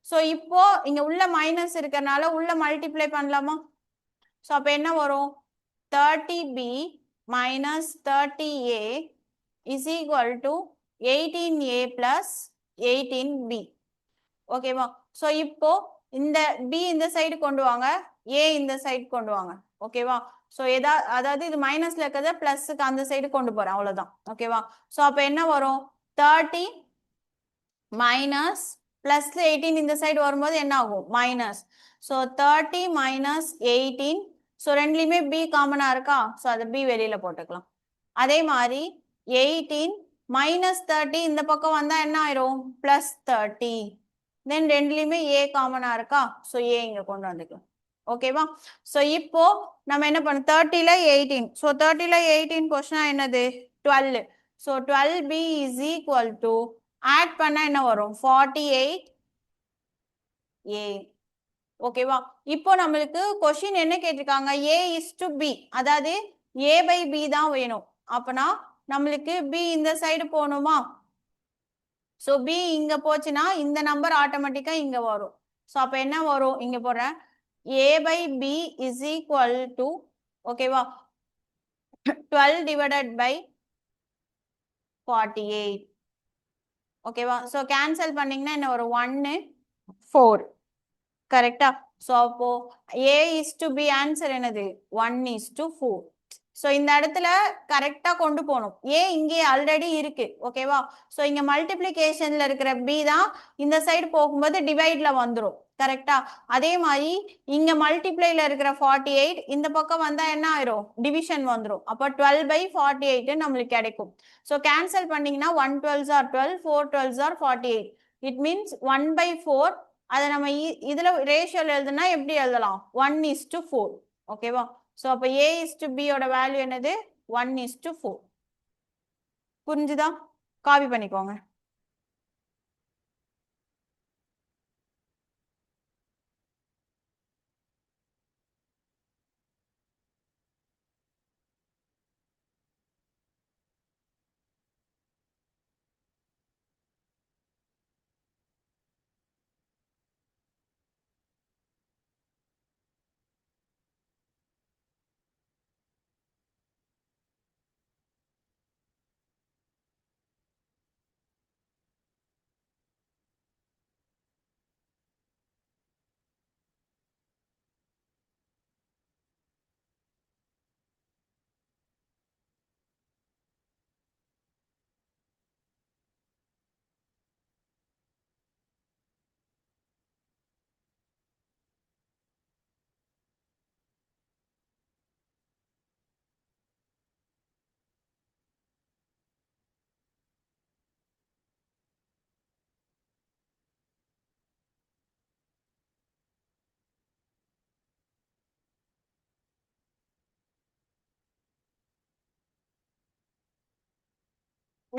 S1: So இப்போ இங்க உள்ள மைனஸ் இருக்கிறதுனால உள்ள மல்டிப்ளை பண்ணலாமா? ஸோ அப்போ என்ன வரும்? 30b minus 30a is equal to 18a plus 18b. ஓகேவா? ஸோ இப்போ இந்த b இந்த சைடு கொண்டு வாங்க, a இந்த சைடு கொண்டு வாங்க. ஓகேவா? ஸோ அதாவது இது மைனஸ்ல இருக்கிறத பிளஸ்க்கு அந்த சைடு கொண்டு போறேன், அவ்வளவுதான். ஓகேவா? ஸோ அப்போ என்ன வரும்? 30 மைனஸ் பிளஸ் 18 இந்த சைடு வரும்போது என்ன ஆகும்? மைனஸ். So 30 minus 18. ஸோ ரெண்டுலையுமே b காமனா இருக்கா? ஸோ அதை b வெளியில போட்டுக்கலாம். அதே மாதிரி 18 மைனஸ் 30 இந்த பக்கம் வந்தா என்ன ஆயிரும்? பிளஸ் 30. தென் ரெண்டுலையுமே a காமனா இருக்கா? ஸோ a இங்க கொண்டு வந்துக்கலாம். ஓகேவா? ஸோ இப்போ நம்ம என்ன பண்ணோம்? 30ல 18. ஸோ 30ல 18 போச்சுன்னா என்னது? 12. So 12b is equal to add பண்ணா என்ன வரும்? 48a. ஓகேவா? இப்போ நம்மளுக்கு கொஸ்டின் என்ன கேட்டிருக்காங்க? a is to b, அதாவது a by b தான் வேணும். அப்பனா நம்மளுக்கு b இந்த சைடு போகணுமா? ஸோ b இங்க போச்சுன்னா இந்த நம்பர் ஆட்டோமேட்டிக்கா இங்க வரும். ஸோ அப்ப என்ன வரும்? இங்க போடுறேன், a by b is equal to, ஓகேவா, 12 divided by 48. ஓகேவா? ஸோ கேன்சல் பண்ணீங்கன்னா என்ன வரும்? 1 4. கரெக்டா? ஸோ அப்போ a is to b answer என்னது? 1 is to 4. ஸோ இந்த இடத்துல கரெக்டா கொண்டு போகணும். a இங்கே ஆல்ரெடி இருக்கு. ஓகேவா? ஸோ இங்க மல்டிப்ளிகேஷன்ல இருக்கிற b தான் இந்த சைடு போகும்போது டிவைட்ல வந்துடும். கரெக்டா? அதே மாதிரி இங்க மல்டிப்ளைல இருக்கிற 48 இந்த பக்கம் வந்தா என்ன ஆயிரும்? டிவிஷன் வந்துடும். அப்போ 12 by 48 நம்மளுக்கு கிடைக்கும். ஸோ கேன்சல் பண்ணீங்கன்னா 1 12s are 12, 4 12s are 48. It means 1 by 4. அதை நம்ம இதுல ரேஷியோல எழுதுனா எப்படி எழுதலாம்? 1 is to 4. ஓகேவா? ஸோ அப்போ a is to b ஓட வேல்யூ என்னது? 1 is to 4. புரிஞ்சுதா? காப்பி பண்ணிக்கோங்க.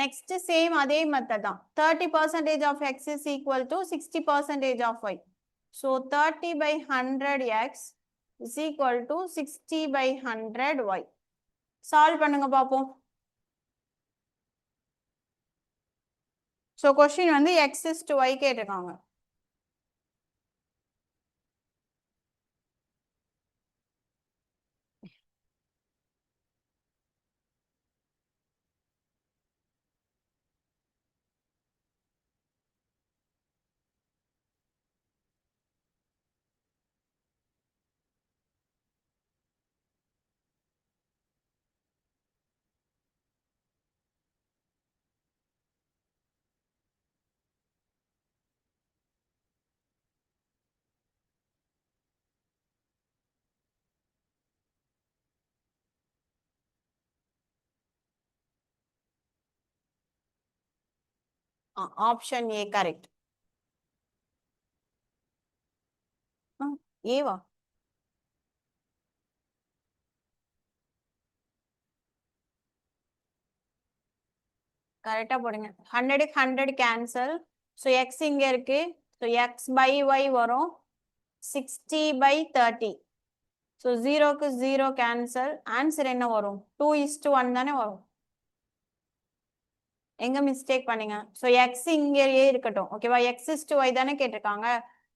S1: நெக்ஸ்ட் சேம் அதே மெத்தட் தான். 30% of x is equal to 60% of y. So 30 by 100 x is equal to 60 by 100 y. Solve பண்ணுங்க பாப்போம். ஸோ கொஸ்டின் வந்து x is to y கேட்டிருக்காங்க. Option A correct. ஏவா? கரெக்டா போடுங்க. 100க்கு 100 கேன்சல். ஸோ எக்ஸ் இங்கே இருக்கு. ஸோ எக்ஸ் பை ஒய் வரும் 60/30. ஸோ 0க்கு 0 கேன்சல். ஆன்சர் என்ன வரும்? 2:1 தானே வரும். எங்க மிஸ்டேக் பண்ணீங்க? ஸோ எக்ஸ் இங்கேயே இருக்கட்டும். ஓகேவா? x:y தானே கேட்டிருக்காங்க.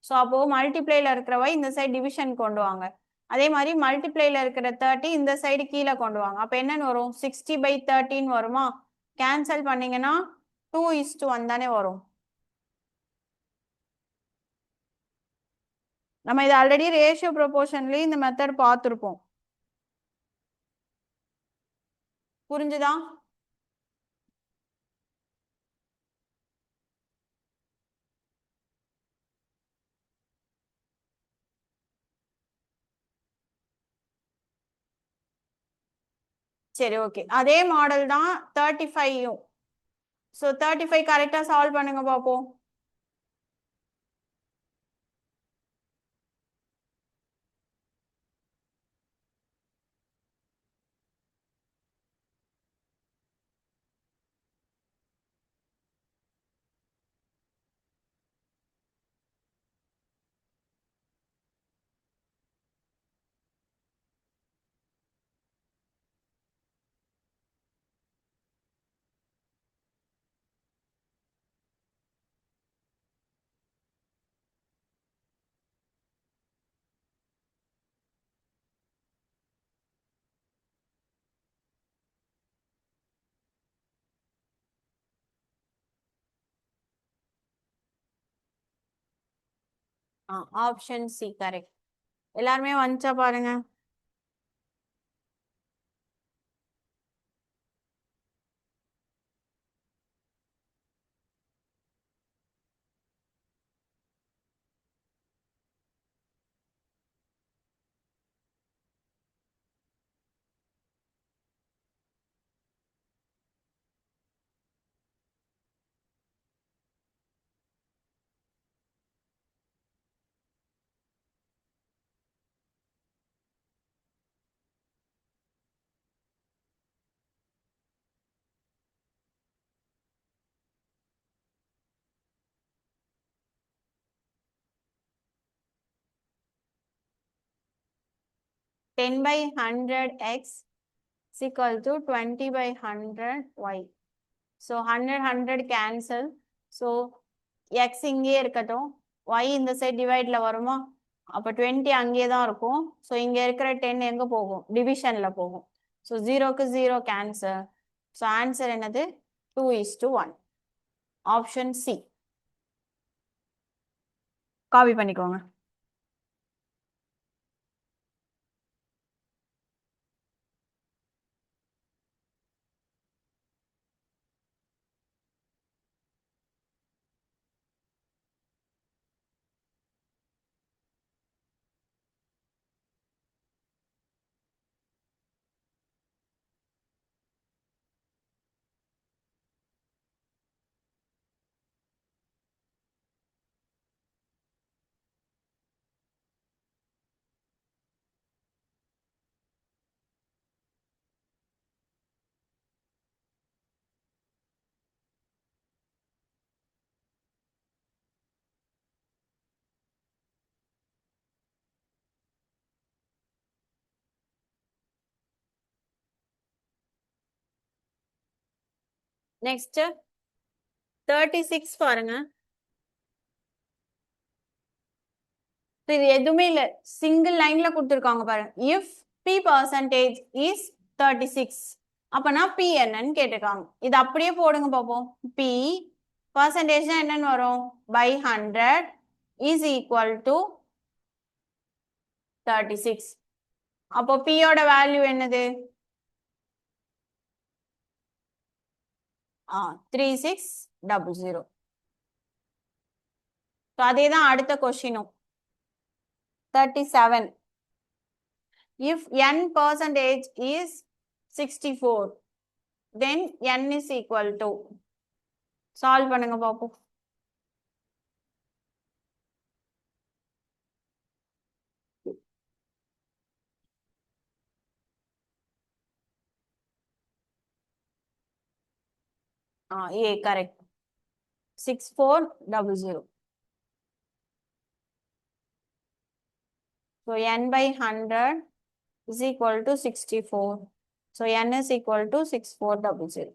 S1: ஸோ அப்போ மல்டிப்ளைல இருக்கிற y இந்த சைடு டிவிஷன் கொண்டு வாங்க. அதே மாதிரி மல்டிப்ளைல இருக்கிற 30 இந்த சைடு கீழே கொண்டு வாங்க. அப்போ என்னன்னு வரும்? 60/13 வருமா? கேன்சல் பண்ணீங்கன்னா 2:1 தானே வரும். நம்ம இது ஆல்ரெடி ரேஷியோ ப்ரொபோர்ஷன்லயும் இந்த மெத்தட் பார்த்துருப்போம். புரிஞ்சுதா? சரி, ஓகே. அதே மாடல் தான் 35யும். ஸோ 35 கரெக்டா சால்வ் பண்ணுங்க பார்ப்போம். Option C correct. எல்லாருமே வந்துச்சா பாருங்க. Ten by hundred X equal to 20/100y. So 100 cancel. So X இங்கேயே இருக்கட்டும். y இந்த சைட் டிவைட்ல வருமா? அப்போ 20 அங்கேயே தான் இருக்கும். ஸோ இங்க இருக்கிற 10 எங்க போகும்? டிவிஷன்ல போகும். ஸோ 0க்கு 0 கேன்சல். ஸோ ஆன்சர் என்னது? 2:1. Option C. காப்பி பண்ணிக்கோங்க. நெக்ஸ்ட் 36 பாருங்க. இது எதுவுமே இல்ல, சிங்கிள் லைன்ல கொடுத்துருக்காங்க பாருங்க. இஃப் p பர்சன்டேஜ் இஸ் 36 அப்பனா p என்னன்னு கேட்டிருக்காங்க. இது அப்படியே போடுங்க பார்ப்போம். p பர்சன்டேஜ்னா என்னன்னு வரும்? By 100 is equal to 36. அப்போ p யோட வேல்யூ என்னது? 3600. அதே தான் அடுத்த கொஸ்டினும். 37. If n percentage is 64, then n is equal to. Solve பண்ணுங்க பாப்போம். A correct. 6400. So n by 100 is equal to 64. So n is equal to 6400.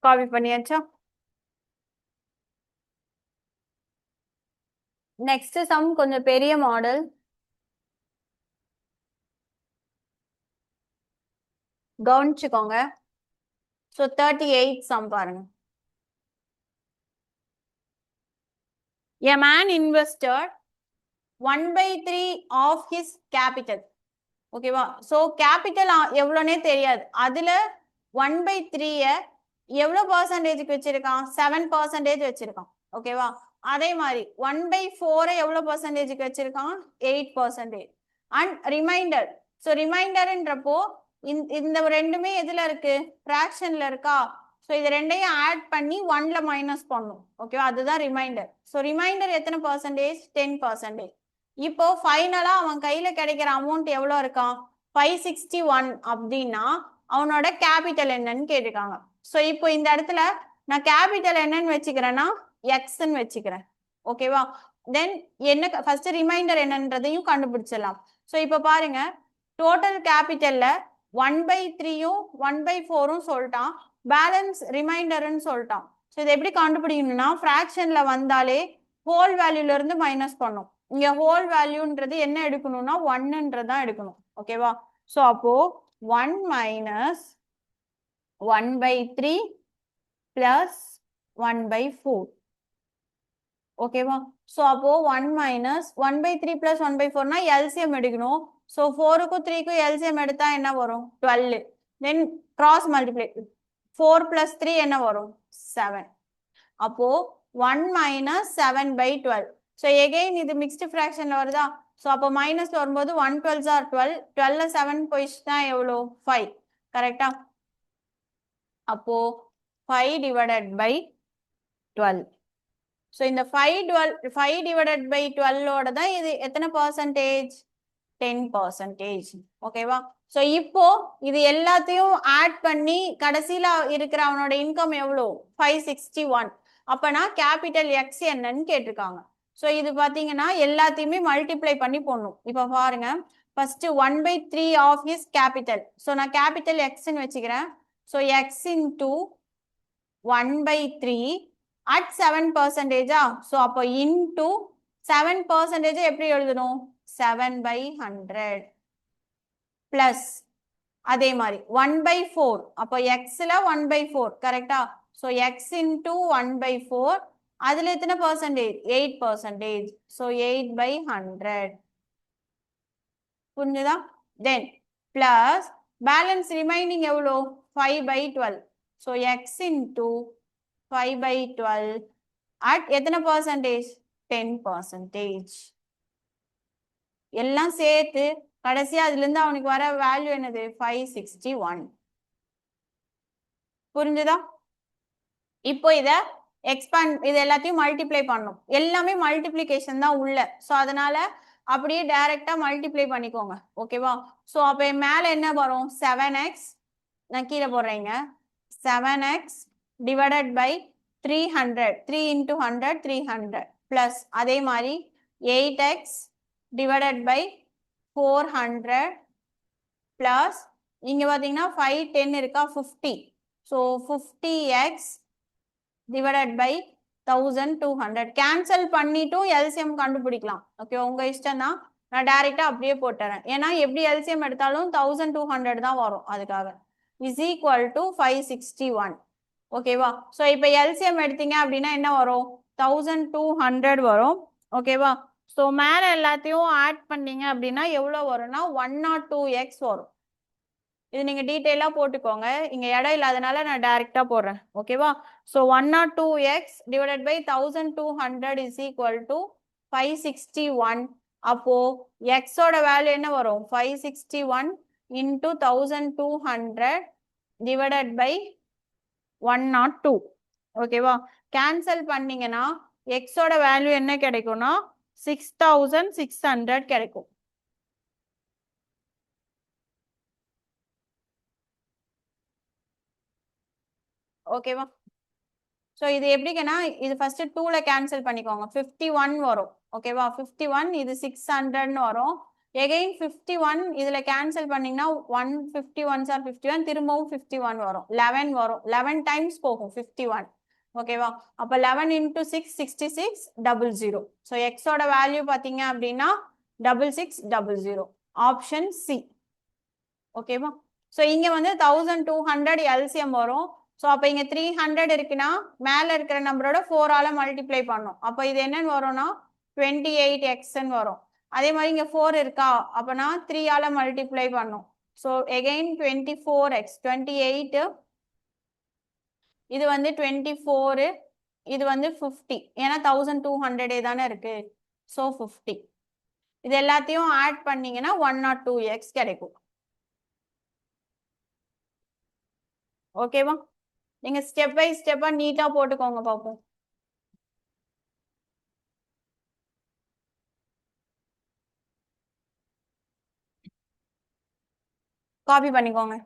S1: காப்பி பண்ணியாச்சா? நெக்ஸ்ட் சம் கொஞ்சம் பெரிய மாடல். கவனிச்சுக்கோங்க. ஸோ 38 சம் பாருங்க. A man invested 1/3 of his capital. ஓகேவா? So capital எவ்வளோனே தெரியாது. அதுல 1/3 எவ்வளோ பர்சன்டேஜுக்கு வச்சிருக்கான்? 7% வச்சிருக்கான். ஓகேவா? அதே மாதிரி 1/4 எவ்வளோ பர்சன்டேஜுக்கு வச்சிருக்கான்? 8%. And reminder. ஸோ ரிமைண்டர்ன்றப்போ இந்த ரெண்டுமே எதுல இருக்கு? ஃப்ராக்ஷன்ல இருக்கா? ஸோ இது ரெண்டையும் ஆட் பண்ணி 1ல மைனஸ் பண்ணும். ஓகேவா? அதுதான் ரிமைண்டர். ஸோ ரிமைண்டர் எத்தனை பர்சன்டேஜ்? 10%. இப்போ ஃபைனலா அவன் கையில கிடைக்கிற அமௌண்ட் எவ்வளோ இருக்கான்? 561 அப்படின்னா அவனோட கேபிட்டல் என்னன்னு கேட்டிருக்காங்க. ஸோ இப்போ இந்த இடத்துல நான் கேபிட்டல் என்னன்னு வச்சுக்கிறேன்னா எக்ஸ்ன்னு வச்சுக்கிறேன். ஓகேவா? தென் என்ன ஃபர்ஸ்ட் ரிமைண்டர் என்னன்றதையும் கண்டுபிடிச்சிடலாம். ஸோ இப்போ பாருங்க, டோட்டல் கேபிட்டல்ல 1/3யும் 1/4ம் சொல்லிட்டான், பேலன்ஸ் ரிமைண்டர்னு சொல்லிட்டான். ஸோ இதை எப்படி கண்டுபிடிக்கணும்னா ஃப்ராக்ஷன்ல வந்தாலே ஹோல் வேல்யூல இருந்து மைனஸ் பண்ணும். இங்க ஹோல் வேல்யூன்றது என்ன எடுக்கணும்னா 1ன்றதான் எடுக்கணும். ஓகேவா? ஸோ அப்போ 1 மைனஸ் 1/3 பிளஸ் 1/4. ஓகேவா? ஸோ அப்போ 1 மைனஸ் 1/3 பிளஸ் 1/4னா எல்சிஎம் எடுக்கணும். ஸோ 4க்கும் 3க்கும் எல்சிஎம் எடுத்தா என்ன வரும்? 12. தென் கிராஸ் மல்டிப்ளை 4 பிளஸ் 3 என்ன வரும்? 7. அப்போ 1 மைனஸ் 7/12. ஸோ எகெயின் இது மிக்ஸ்டு ஃப்ராக்ஷன்ல வருதா? ஸோ அப்போ மைனஸ் வரும்போது 1 12s are 12. 12ல 7 போயிடுச்சுன்னா எவ்வளோ? 5. கரெக்டா? அப்போ 5 divided by 12. ஸோ இந்த 5 divided by 12ஓட தான் இது எத்தனை பர்சன்டேஜ்? 10%. ஓகேவா? ஸோ இப்போ இது எல்லாத்தையும் ஆட் பண்ணி கடைசியில இருக்கிற அவனோட இன்கம் எவ்வளோ? 561. அப்பனா கேபிட்டல் எக்ஸ் என்னன்னு கேட்டிருக்காங்க. ஸோ இது பார்த்தீங்கன்னா எல்லாத்தையுமே மல்டிப்ளை பண்ணி போடணும். இப்போ பாருங்க, first 1/3 of his capital. So நான் கேபிட்டல் எக்ஸ்ன்னு வச்சுக்கிறேன். So X into 1/3 at 7%. So அப்போ இன்டூ 7% எப்படி எழுதணும்? 7/100 பிளஸ் அதே மாதிரி 1/4. அப்போ எக்ஸ்ல 1/4. கரெக்டா? ஸோ எக்ஸ் இன்டூ 1/4 அதுல எத்தனை பர்சன்டேஜ்? 8%. ஸோ 8/100. புரிஞ்சுதா? தென் பிளஸ் பேலன்ஸ் ரிமைனிங் எவ்வளோ? 5/12. ஸோ எக்ஸ் இன்டூ 5/12 அட் எத்தனை பர்சன்டேஜ்? 10%. எல்லாம் சேர்த்து கடைசியா அதுல இருந்து அவனுக்கு வர வேல்யூ என்னது? 561. புரிஞ்சுதா? இப்போ இத எக்ஸ்பாண்ட், இது எல்லாத்தையும் மல்டிப்ளை பண்ணும். எல்லாமே மல்டிப்ளிகேஷன் தான் உள்ள. ஸோ அதனால அப்படியே டைரக்டா மல்டிப்ளை பண்ணிக்கோங்க. ஓகேவா? ஸோ அப்போ மேல என்ன வரும்? 7x, நான் கீழே போடுறேங்க, 7x divided by 300. 3 into 100 300 plus அதே மாதிரி 8x டிவைடட் பை 400 பிளஸ் இங்க பாத்தீங்கன்னா 5 10 இருக்கா? 50. So 50x divided by 1200. Cancel பண்ணிட்டும் எல்சிஎம் கண்டுபிடிக்கலாம். ஓகே, உங்க இஷ்டம் தான். நான் டைரக்டா அப்படியே போட்டுறேன். ஏன்னா எப்படி எல்சிஎம் எடுத்தாலும் 1200 தான் வரும். அதுக்காக இஸ் ஈக்குவல் டு 561. ஓகேவா? ஸோ இப்போ எல்சிஎம் எடுத்தீங்க அப்படின்னா என்ன வரும்? 1200 வரும். ஓகேவா? ஸோ மேலே எல்லாத்தையும் ஆட் பண்ணீங்க அப்படின்னா எவ்வளோ வரும்னா 102x வரும். இது நீங்க டீட்டெயிலா போட்டுக்கோங்க. இங்க இடம் இல்லாதனால நான் டைரக்டா போடுறேன். ஓகேவா? So 102x divided by 1200 is equal to 561. அப்போ x ஓட வேல்யூ என்ன வரும்? 561 இன்டூ 1200 டிவைடட் பை 102. ஓகேவா? கேன்சல் பண்ணீங்கன்னா x ஓட வேல்யூ என்ன கிடைக்கும்னா 6600 கிடைக்கும். ஓகேவா? ஸோ இது எப்படிங்கன்னா இது ஃபர்ஸ்ட் 2ல கேன்சல் பண்ணிக்கோங்க. 51 வரும். ஓகேவா? 51 இது 600ன்னு வரும். எகைன் 51 இதுல கேன்சல் பண்ணீங்கன்னா 151 ஆர் 51 திரும்பவும் 51 வரும். 11 வரும். 11 டைம்ஸ் போகும் 51. ஓகேவா? அப்ப 11 இன்டூ 6 66 00. ஸோ எக்ஸோட வேல்யூ பார்த்தீங்க அப்படின்னா 6600. Option C. ஓகேவா? ஸோ இங்க வந்து 1200 எல்சிஎம் வரும். ஸோ அப்போ இங்க 300 இருக்குன்னா மேல இருக்கிற நம்பரோட 4ஆல மல்டிப்ளை பண்ணும். அப்போ இது என்னன்னு வரும்னா 28xன்னு வரும். அதே மாதிரி இங்க 4 இருக்கா அப்பனா 3ஆல மல்டிப்ளை பண்ணும். ஸோ எகெயின் 24x 28 இது வந்து 24 இது வந்து 50 ஏன்னா 1200 தானே இருக்கு. ஸோ 50 இது எல்லாத்தையும் ஆட் பண்ணீங்கன்னா 102x கிடைக்கும். ஓகேவா? நீங்க ஸ்டெப் பை ஸ்டெப்பா நீட்டா போட்டுக்கோங்க பாப்போம். காப்பி பண்ணிக்கோங்க.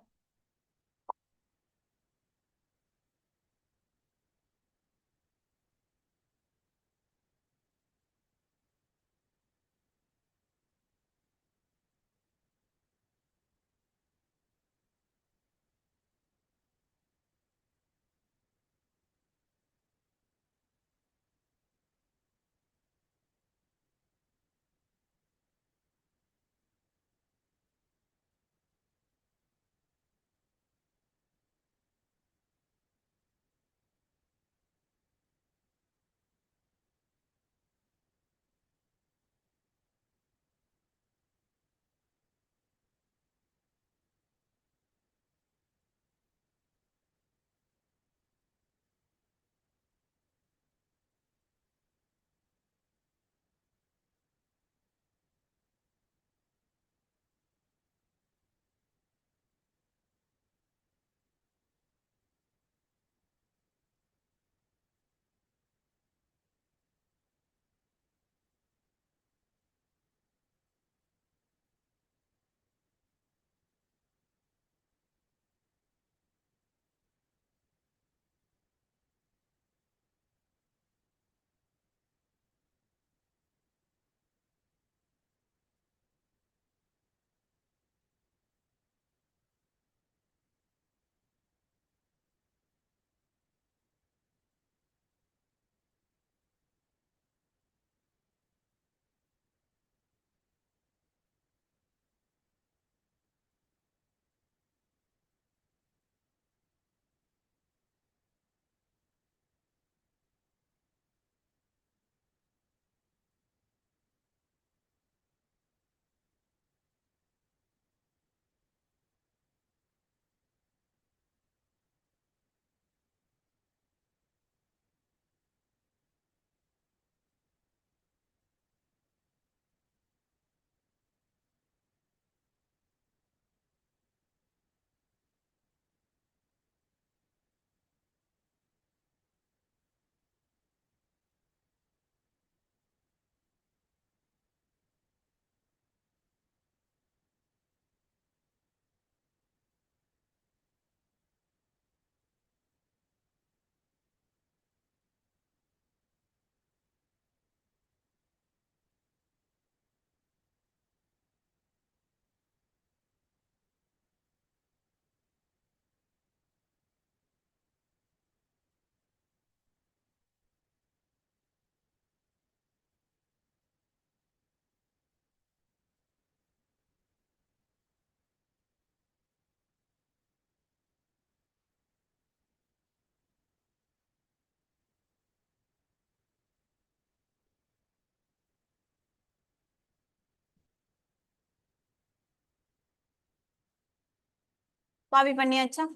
S1: காப்பி பண்ணியாச்சா?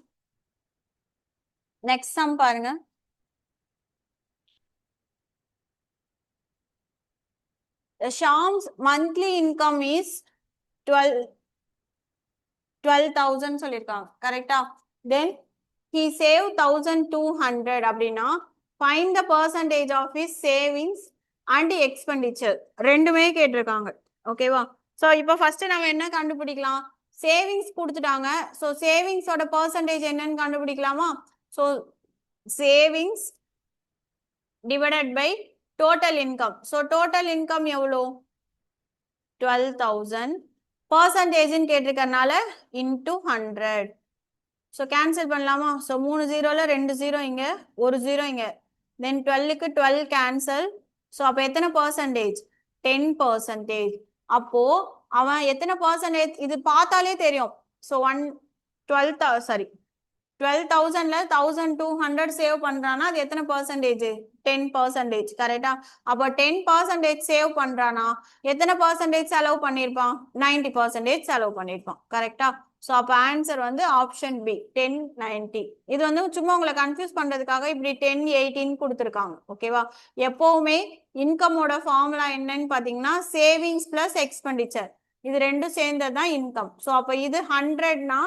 S1: நெக்ஸ்ட் சம் பாருங்க. Shyam's monthly income is 12,000 சொல்லிருக்காங்க. கரெக்டா? Then he saved 1,200 அப்படின்னா find the percentage of his savings and expenditure ரெண்டுமே கேட்டிருக்காங்க. ஓகேவா? ஸோ இப்போ ஃபர்ஸ்ட் நம்ம என்ன கண்டுபிடிக்கலாம்? சேவிங்ஸ் கொடுத்துட்டாங்க. ஸோ சேவிங்ஸோட பர்சன்டேஜ் என்னன்னு கண்டுபிடிக்கலாமா? So savings divided by total income. So total income எவ்வளோ? 12,000. பர்சன்டேஜ்னு கேட்டிருக்கறனால இன்டூ 100. ஸோ கேன்சல் பண்ணலாமா? ஸோ 3 0ல 2 0 இங்க, 1 0 இங்க. தென் 12க்கு 12 கேன்சல். ஸோ அப்போ எத்தனை பர்சன்டேஜ்? 10%. அப்போ அவன் எத்தனை பர்சன்டேஜ் இது பார்த்தாலே தெரியும். ஸோ 12,000ல 1,200 சேவ் பண்றானா அது எத்தனை பர்சன்டேஜ்? 10%. கரெக்டா? அப்போ 10% சேவ் பண்றானா எத்தனை பர்சன்டேஜ் செலவு பண்ணிருப்பான்? 90% செலவு பண்ணிருப்பான். கரெக்டா? ஸோ அப்போ ஆன்சர் வந்து ஆப்ஷன் பி 1090. இது வந்து சும்மா உங்களை கன்ஃபியூஸ் பண்றதுக்காக இப்படி 1018 கொடுத்துருக்காங்க. ஓகேவா? எப்பவுமே இன்கமோட ஃபார்முலா என்னன்னு பாத்தீங்கன்னா சேவிங்ஸ் பிளஸ் எக்ஸ்பெண்டிச்சர் இது ரெண்டும் சேர்ந்தது தான் இன்கம். ஸோ அப்போ இது 100னா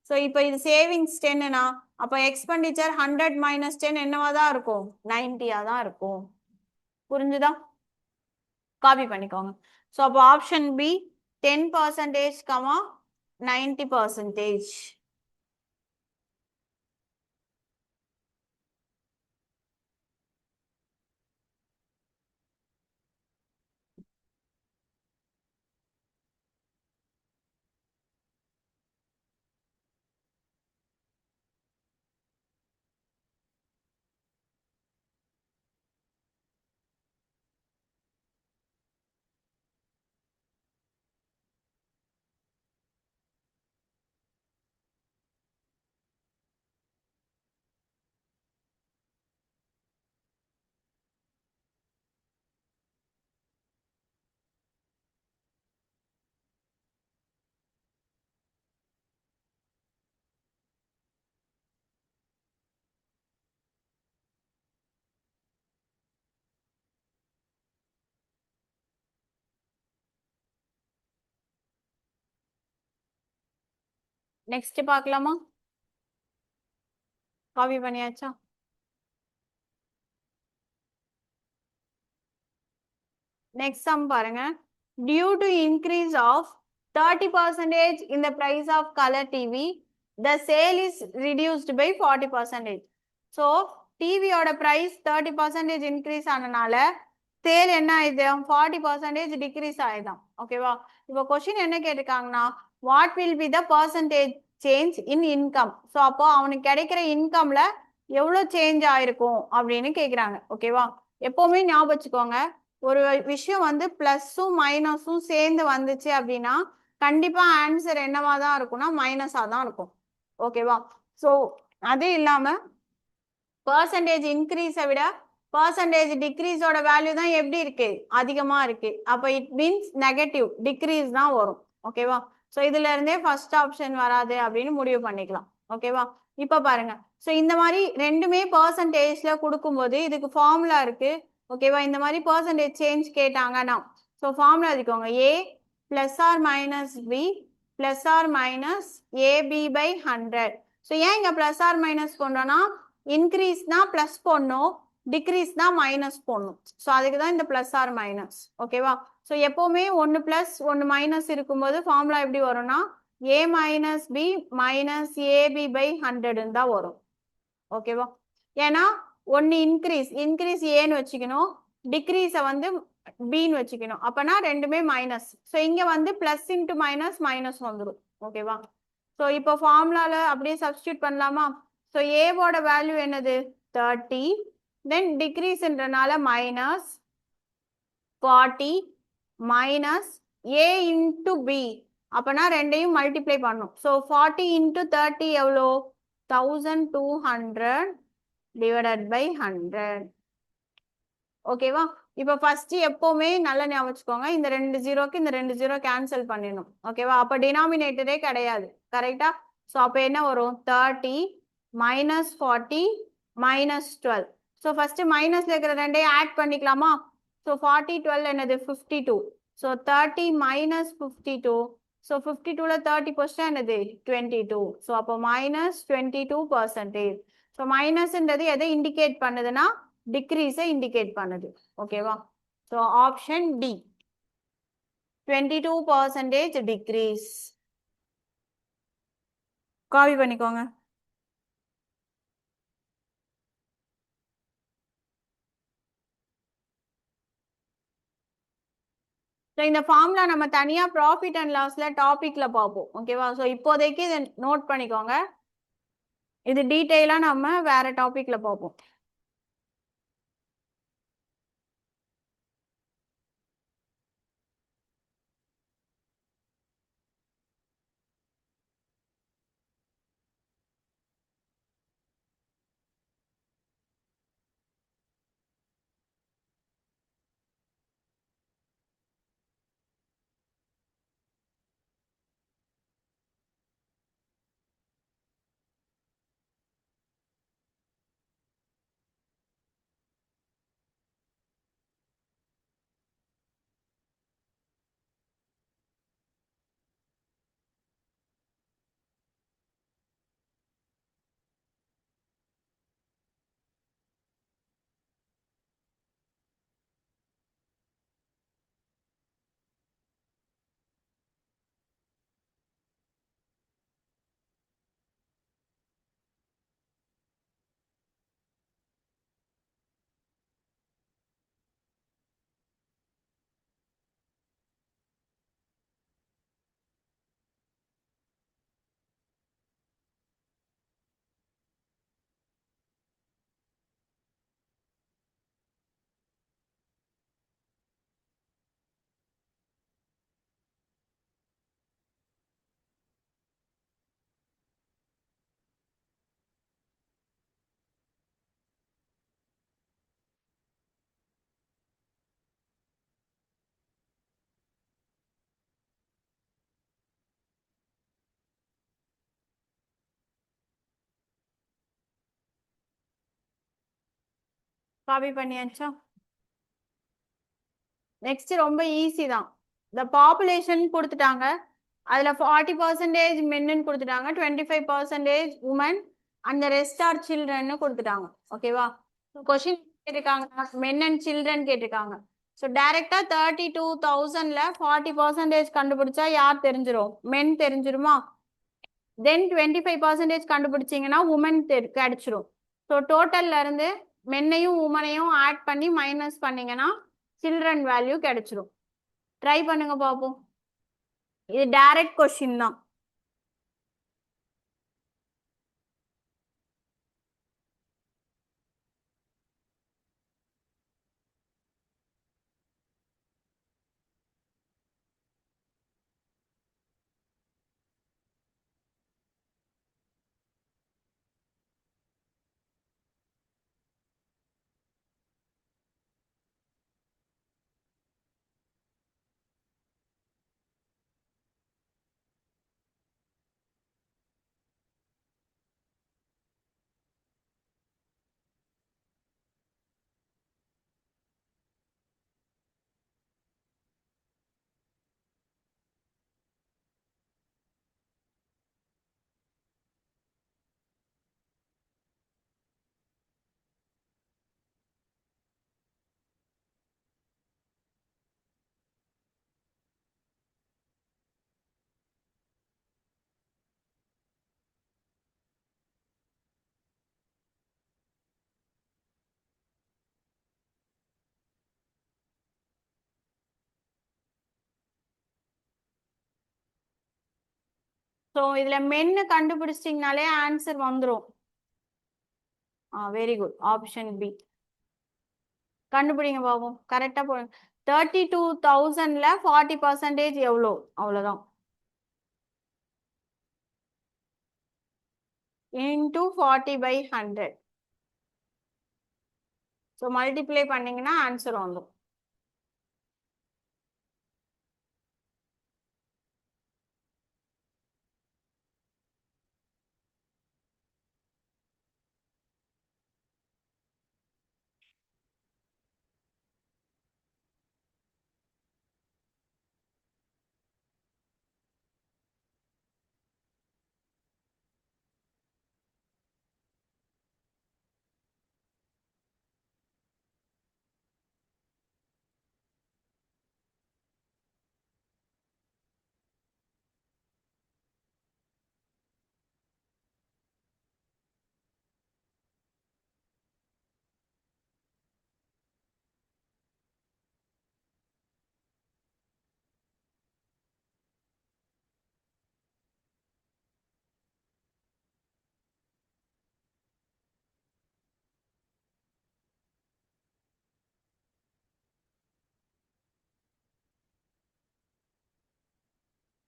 S1: ஸோ இப்போ இது சேவிங்ஸ் 10னா அப்போ எக்ஸ்பெண்டிச்சர் 100 - 10 என்னவா தான் இருக்கும்? 90 தான் இருக்கும். புரிஞ்சுதா? காப்பி பண்ணிக்கோங்க. ஸோ அப்போ ஆப்ஷன் பி 10%, 90%. நெக்ஸ்ட் பார்க்கலாமா? காப்பி பண்ணியாச்சா? நெக்ஸ்ட் சம் பாருங்க. Due to increase of 30% in the price of color TV, the sale is reduced by 40%. So டிவியோட பிரைஸ் 30% இன்க்ரீஸ் ஆனனால சேல் என்ன ஆயிடும்? 40% டிக்ரீஸ் ஆயிடும். ஓகேவா? இப்போ கொஸ்டின் என்ன கேட்டிருக்காங்கன்னா what will be the percentage change in income. So அப்போ அவனுக்கு கிடைக்கிற இன்கம்ல எவ்வளோ சேஞ்ச் ஆயிருக்கும் அப்படின்னு கேட்குறாங்க. ஓகேவா? எப்பவுமே ஞாபகம் வச்சுக்கோங்க, ஒரு விஷயம் வந்து பிளஸும் மைனஸும் சேர்ந்து வந்துச்சு அப்படின்னா கண்டிப்பா ஆன்சர் என்னவா தான் இருக்கும்னா மைனஸா தான் இருக்கும். ஓகேவா? ஸோ அது இல்லாம பர்சன்டேஜ் இன்க்ரீஸை விட பர்சன்டேஜ் டிக்ரீஸோட வேல்யூ தான் எப்படி இருக்கு? அதிகமா இருக்கு. அப்போ இட் மீன்ஸ் நெகட்டிவ் டிக்ரீஸ் தான் வரும். ஓகேவா? ஸோ இதுல இருந்தே ஃபர்ஸ்ட் ஆப்ஷன் வராது அப்படின்னு முடிவு பண்ணிக்கலாம். ஓகேவா? இப்போ பாருங்க. ஸோ இந்த மாதிரி ரெண்டுமே பர்சன்டேஜ்ல கொடுக்கும்போது இதுக்கு ஃபார்முலா இருக்கு. ஓகேவா? இந்த மாதிரி பர்சன்டேஜ் சேஞ்ச் கேட்டாங்கன்னா ஸோ ஃபார்முலா எழுதிக்கோங்க. A plus or minus B plus or minus AB by 100. So ஏன் இங்க பிளஸ் ஆர் மைனஸ் கொண்டோம்னா இன்க்ரீஸ்னா பிளஸ் போடணும், டிக்ரீஸ்னா மைனஸ் போடணும். ஸோ அதுக்கு தான் இந்த பிளஸ் ஆர் மைனஸ். ஓகேவா? ஸோ எப்பவுமே 1 பிளஸ் 1 மைனஸ் இருக்கும்போது ஃபார்முலா எப்படி வரும்னா A minus B minus AB by 100 தான் வரும். ஓகேவா? ஏன்னா ஒன்னு இன்க்ரீஸ் ஏன்னு வச்சுக்கணும், டிக்ரீஸை வந்து பின்னு வச்சுக்கணும். அப்பனா ரெண்டுமே மைனஸ். ஸோ இங்க வந்து பிளஸ் இன்டு மைனஸ் மைனஸ் வந்துடும். ஓகேவா? ஸோ இப்போ ஃபார்முலால அப்படியே சப்ஸ்டியூட் பண்ணலாமா? ஸோ ஏவோட வேல்யூ என்னது? 30. தென் டிக்ரீஸ்ன்றனால மைனஸ் 40 மைனஸ் ஏ இன்டு பி. அப்பனா ரெண்டையும் மல்டிப்ளை பண்ணும். ஸோ 40 இன்டு 30 எவ்வளோ? 1200 டிவைடட் பை 100. ஓகேவா? இப்போ ஃபர்ஸ்ட் எப்பவுமே நல்லா ஞாபகம் வச்சுக்கோங்க, இந்த 2 0க்கு இந்த 2 0 கேன்சல் பண்ணிடணும். ஓகேவா? அப்போ டினாமினேட்டரே கிடையாது. கரெக்டா? ஸோ அப்போ என்ன வரும் 30 minus 40 minus 12. ஸோ ஃபர்ஸ்ட் மைனஸ்ல இருக்கிற ரெண்டையும் ஆட் பண்ணிக்கலாமா? ஸோ 40 12 என்னது 52. So 30 minus 52. ஸோ 52ல 30 போஸ்டா என்னது 22. ஸோ அப்போ மைனஸ் 22%. ஸோ மைனஸ்ன்றது எதை இண்டிகேட் பண்ணுதுன்னா டிக்ரீஸை இண்டிகேட் பண்ணுது. ஓகேவா? So option D 22% decrease. Copy பண்ணிக்கோங்க. ஸோ இந்த ஃபார்முலா நம்ம தனியா ப்ராஃபிட் அண்ட் லாஸ்ல டாபிக்ல பார்ப்போம். ஓகேவா? ஸோ இப்போதைக்கு இதை நோட் பண்ணிக்கோங்க. இது டீட்டெயிலா நம்ம வேற டாபிக்ல பார்ப்போம். காப்பி பண்ணியாச்சா? நெக்ஸ்ட் ரொம்ப ஈஸி தான். இந்த பாப்புலேஷன் கொடுத்துட்டாங்க. அதுல 40% மென்னு கொடுத்துட்டாங்க, 25% உமன், அந்த ரெஸ்ட் ஆர் சில்ட்ரன் கொடுத்துட்டாங்க. ஓகேவா? கொஸ்டின் கேட்டிருக்காங்க மென் அண்ட் சில்ட்ரன் கேட்டிருக்காங்க. ஸோ டைரக்டா 32,000ல 40% கண்டுபிடிச்சா யார் தெரிஞ்சிரும்? மென் தெரிஞ்சிருமா? தென் 25% கண்டுபிடிச்சிங்கன்னா உமன் கிடைச்சிரும். ஸோ டோட்டல்ல இருந்து மென்னையும் உமனையும் ஆட் பண்ணி மைனஸ் பண்ணீங்கன்னா சில்ட்ரன் வேல்யூ கிடைச்சிரும். ட்ரை பண்ணுங்க பாப்போம். இது டைரக்ட் கொஸ்டின் தான். ஸோ இதுல மென்னு கண்டுபிடிச்சிட்டிங்கனாலே ஆன்சர் வந்துடும். Very good. ஆப்ஷன் பி கண்டுபிடிங்க பாப்போம். கரெக்டா போடுங்க. 32,000ல 40% எவ்வளோ? அவ்வளோதான். இன்டூ 40/100. ஸோ மல்டிப்ளை பண்ணீங்கன்னா ஆன்சர் வந்துடும்.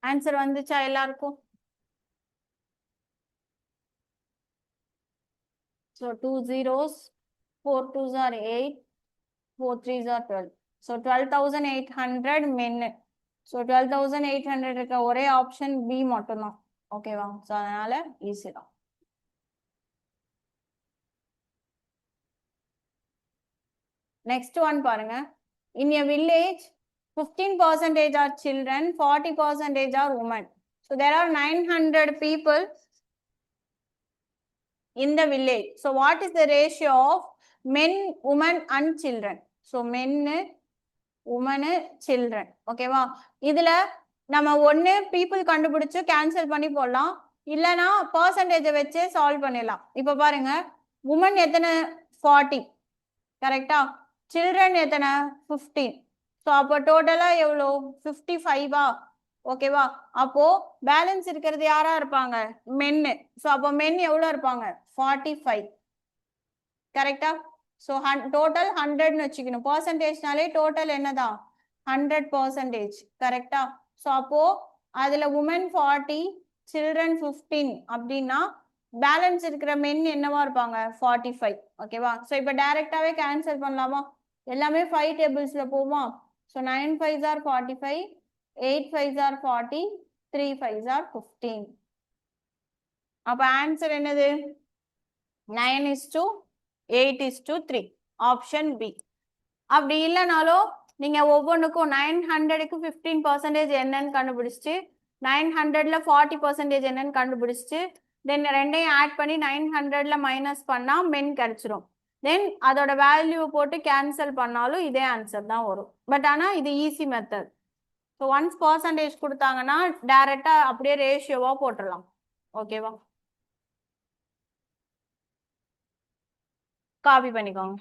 S1: ஆன்சர் வந்துச்சா எல்லாருக்கும்? So 2 zeros, 4 2s are 8, 4 3s are 12. So 12,800 மென்னு. ஸோ 12,800 இருக்க ஒரே ஆப்ஷன் பி மட்டும்தான். ஓகேவா? ஸோ அதனால ஈஸி தான். நெக்ஸ்ட் ஒன் பாருங்க. இன் எ village 15% are children, 40% are women. So there are 900 people in the village. So what is the ratio of men, women and children? So men, women, children. ஓகேவா? இதுல நம்ம ஒன்னு people கண்டுபிடிச்சு cancel பண்ணி போடலாம், இல்லனா பர்சன்டேஜ் வச்சு சால்வ் பண்ணிடலாம். இப்ப பாருங்க, women எத்தனை? 40, கரெக்டா? children எத்தனை? 15. ஸோ அப்போ டோட்டலா எவ்வளோ? 55-ஆ? ஓகேவா? அப்போ பேலன்ஸ் இருக்கிறது யாரா இருப்பாங்க? மென்னு. ஸோ அப்போ மென் எவ்வளோ இருப்பாங்க? 45, கரெக்டா? ஸோ டோட்டல் 100ன்னு வச்சுக்கணும். பர்சன்டேஜ்னாலே டோட்டல் என்னதான்? 100%, கரெக்டா? ஸோ அப்போ அதுல உமன் 40, சில்ட்ரன் 15 அப்படின்னா பேலன்ஸ் இருக்கிற மென் என்னவா இருப்பாங்க? 45, ஓகேவா? ஸோ இப்போ டைரக்டாவே கேன்சல் பண்ணலாமா? எல்லாமே 5 டேபிள்ஸ்ல போவோமா? So 9 5s are 45, 8 5s are 40, 3 5s are 15. அப்ப ஆன்சர் என்னது? 9:8:3, ஆப்ஷன் பி. அப்படி இல்லைனாலும் நீங்க ஒவ்வொன்றுக்கும் 900க்கு 15% என்னன்னு கண்டுபிடிச்சிட்டு, 900ல 40% என்னன்னு கண்டுபிடிச்சிட்டு, தென் ரெண்டையும் ஆட் பண்ணி 900ல மைனஸ் பண்ணா மென் கிடைச்சிரும். தென் அதோட வேல்யூ போட்டு கேன்சல் பண்ணாலும் இதே ஆன்சர் தான் வரும். பட் ஆனா இது easy method. So once percentage கொடுத்தாங்கன்னா டைரக்டா அப்படியே ரேஷியோவா போட்டுடலாம். ஓகேவா? காப்பி பண்ணிக்கோங்க.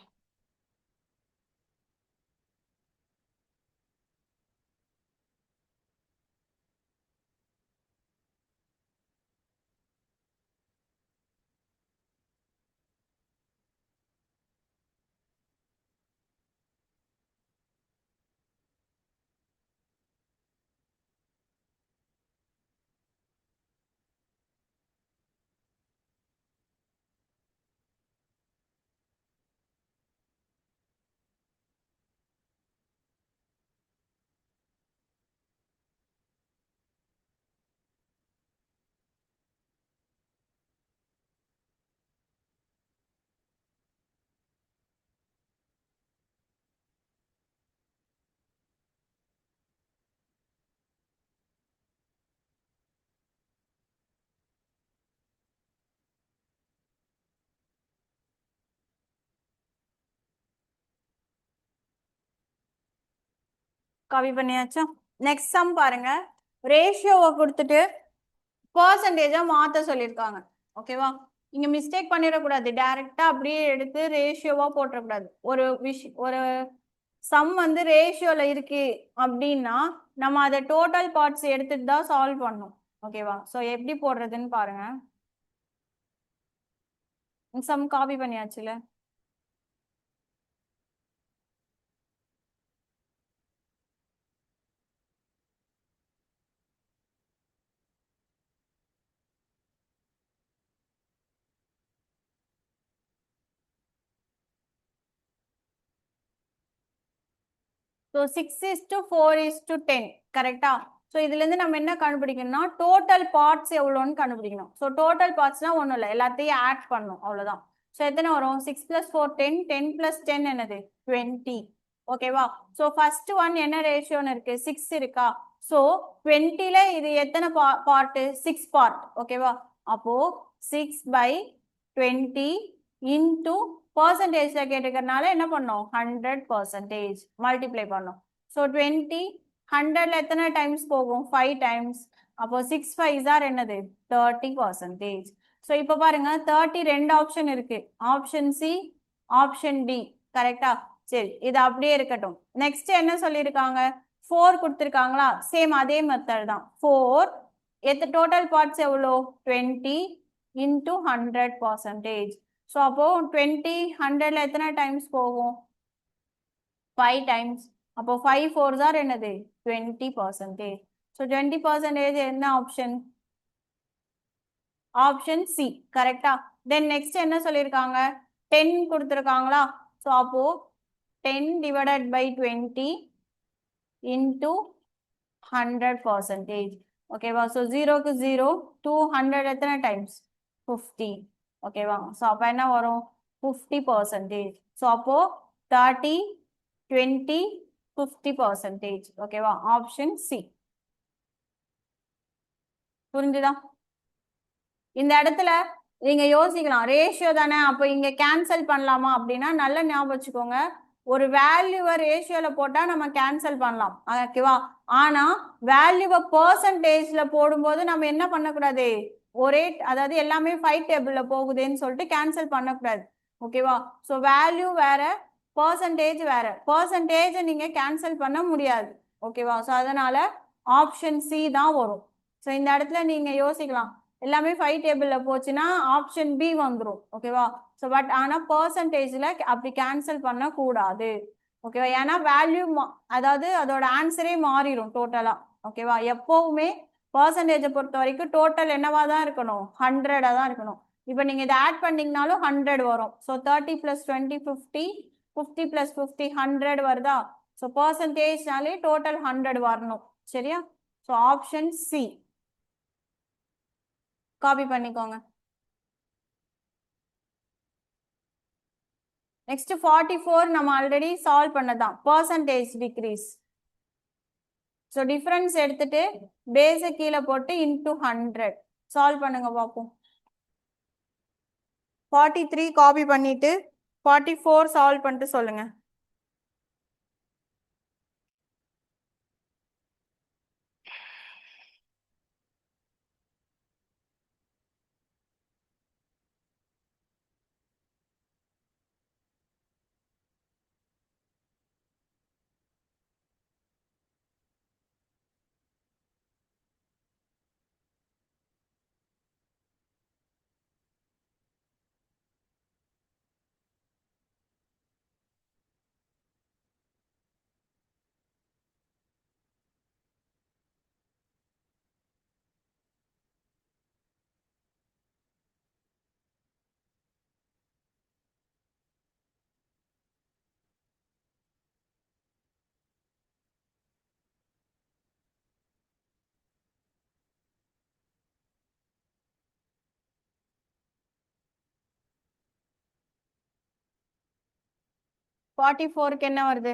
S1: காப்பி பண்ணியாச்சா? நெக்ஸ்ட் சம் பாருங்க. ரேஷியோவை கொடுத்துட்டு பர்சன்டேஜா மாத்த சொல்லியிருக்காங்க. ஓகேவா? இங்க மிஸ்டேக் பண்ணிடக்கூடாது. டைரக்டா அப்படியே எடுத்து ரேஷியோவா போட்டுறக்கூடாது. ஒரு சம் வந்து ரேஷியோல இருக்கு அப்படின்னா நம்ம அதை டோட்டல் பார்ட்ஸ் எடுத்துட்டு தான் சால்வ் பண்ணணும். ஓகேவா? ஸோ எப்படி போடுறதுன்னு பாருங்க. Some copy பண்ணியாச்சுல? ஸோ 6:4:10, கரெக்டா? ஸோ இதுல இருந்து நம்ம என்ன கண்டுபிடிக்கணும்னா டோட்டல் பார்ட்ஸ் எவ்வளோன்னு கண்டுபிடிக்கணும். ஸோ டோட்டல் பார்ட்ஸ்னா ஒன்றும் இல்லை, எல்லாத்தையும் ஆட் பண்ணணும், அவ்வளோதான். ஸோ எத்தனை வரும்? 6 + 4 10, 10 + 10 என்னது? 20. ஓகேவா? ஸோ ஃபர்ஸ்ட் ஒன் என்ன ரேஷியோன்னு இருக்கு? 6 இருக்கா? ஸோ 20ல இது எத்தனை பார்ட்? 6 பார்ட். ஓகேவா? அப்போ 6/20 இன்டூ பர்சன்டேஜ்ல கேட்டுக்கிறதுனால என்ன பண்ணோம்? 100% மல்டிப்ளை பண்ணோம். ஸோ 20 100ல எத்தனை டைம்ஸ் போகும்? 5 டைம்ஸ். அப்போ 6 5s are என்னது? 30%. ஸோ இப்போ பாருங்க 30 ரெண்டு ஆப்ஷன் இருக்கு, ஆப்ஷன் சி, ஆப்ஷன் டி, கரெக்டா? சரி, இது அப்படியே இருக்கட்டும். நெக்ஸ்ட் என்ன சொல்லியிருக்காங்க? 4 கொடுத்துருக்காங்களா? சேம் அதே மெத்தட் தான். 4 டோட்டல் பார்ட்ஸ் எவ்வளோ? 20 இன்டூ 100%. ஸோ அப்போ 20 100ல எத்தனை டைம்ஸ் போகும்? 5 டைம்ஸ். அப்போ 5 4s are என்னது? 20%. ஸோ 20% என்ன ஆப்ஷன்? ஆப்ஷன் சி கரெக்டா? தென் நெக்ஸ்ட் என்ன சொல்லியிருக்காங்க? 10 கொடுத்துருக்காங்களா? ஸோ அப்போ 10 divided by 20 into 100%. ஓகேவா? ஸோ 0க்கு 0, 200 எத்தனை டைம்ஸ்? 50. ஓகேவா? ஸோ அப்போ என்ன வரும்? 50%. ஸோ அப்போ 30, 20, 50%. ஓகேவா? Option C. புரிஞ்சுதா? இந்த இடத்துல நீங்க யோசிக்கலாம், ரேஷியோ தானே, அப்போ இங்க கேன்சல் பண்ணலாமா அப்படின்னா நல்லா ஞாபகம் வச்சுக்கோங்க. ஒரு வேல்யூவை ரேஷியோல போட்டா நம்ம கேன்சல் பண்ணலாம். ஓகேவா? ஆனா வேல்யூவை பெர்சன்டேஜ்ல போடும்போது நம்ம என்ன பண்ணக்கூடாது? ஒரே அதாவது எல்லாமே 5 டேபிள்ல போகுதுன்னு சொல்லிட்டு கேன்சல் பண்ணக்கூடாது. ஓகேவா? ஸோ வேல்யூ வேற, பெர்சன்டேஜ் வேற. பெர்சன்டேஜ் நீங்க கேன்சல் பண்ண முடியாது. ஓகேவா? ஸோ அதனால ஆப்ஷன் சி தான் வரும். ஸோ இந்த இடத்துல நீங்க யோசிக்கலாம், எல்லாமே 5 டேபிள்ல போச்சுன்னா ஆப்ஷன் பி வந்துடும். ஓகேவா? ஸோ பட் ஆனால் பர்சன்டேஜ்ல அப்படி கேன்சல் பண்ணக்கூடாது. ஓகேவா? ஏன்னா வேல்யூ அதாவது அதோட ஆன்சரே மாறிடும் டோட்டலா. ஓகேவா? எப்பவுமே பர்சன்டேஜை பொறுத்த வரைக்கும் டோட்டல் என்னவா தான் இருக்கணும்? 100 தான் இருக்கணும். இப்போ நீங்க இதை ஆட் பண்ணீங்கனாலும் 100 வரும். ஸோ 30 + 20 50, 50 + 50 100 வருதா? ஸோ பர்சன்டேஜ்னாலே டோட்டல் 100 வரணும். சரியா? ஸோ ஆப்ஷன் சி காப்பி பண்ணிக்கோங்க. நெக்ஸ்ட் 44 நம்ம ஆல்ரெடி சால்வ் பண்ணதான், பர்சன்டேஜ் டிக்ரீஸ். ஸோ டிஃபரன்ஸ் எடுத்துட்டு பேஸை கீழே போட்டு இன்டூ 100 சால்வ் பண்ணுங்க பார்ப்போம். 43 காப்பி பண்ணிட்டு 44 சால்வ் பண்ணிட்டு சொல்லுங்க. ஃபார்ட்டி ஃபோருக்கு என்ன வருது?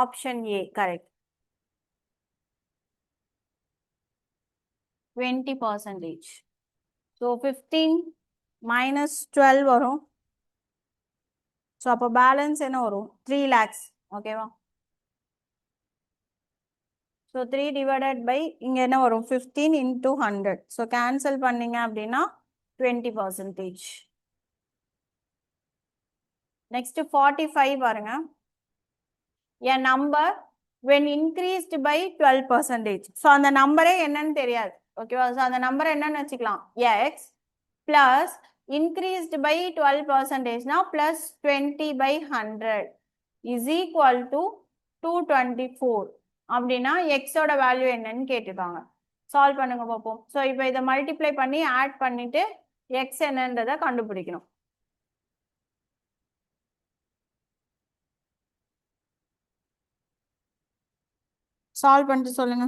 S1: Option A correct. 20%. So 15 minus 12 வரும். ஸோ அப்போ பேலன்ஸ் என்ன வரும்? 3 lakhs. ஓகேவா? ஸோ 3 divided by இங்கே என்ன வரும்? 15 into 100. ஸோ கேன்சல் பண்ணீங்க அப்படின்னா 20%. நெக்ஸ்ட் 45 பாருங்க. A number when increased by 12%. So அந்த நம்பரே என்னன்னு தெரியாது. ஓகேவா? ஸோ அந்த நம்பரை என்னன்னு வச்சுக்கலாம்? X plus increased by 12%னா plus 20 by 100 is equal to 224. அப்படின்னா எக்ஸோட வேல்யூ என்னன்னு கேட்டுருக்காங்க. சால்வ் பண்ணுங்க பார்ப்போம். ஸோ இப்போ இதை மல்டிப்ளை பண்ணி ஆட் பண்ணிட்டு எக்ஸ் என்னன்றதை கண்டுபிடிக்கணும். சால்வ் பண்ணிட்டு சொல்லுங்க.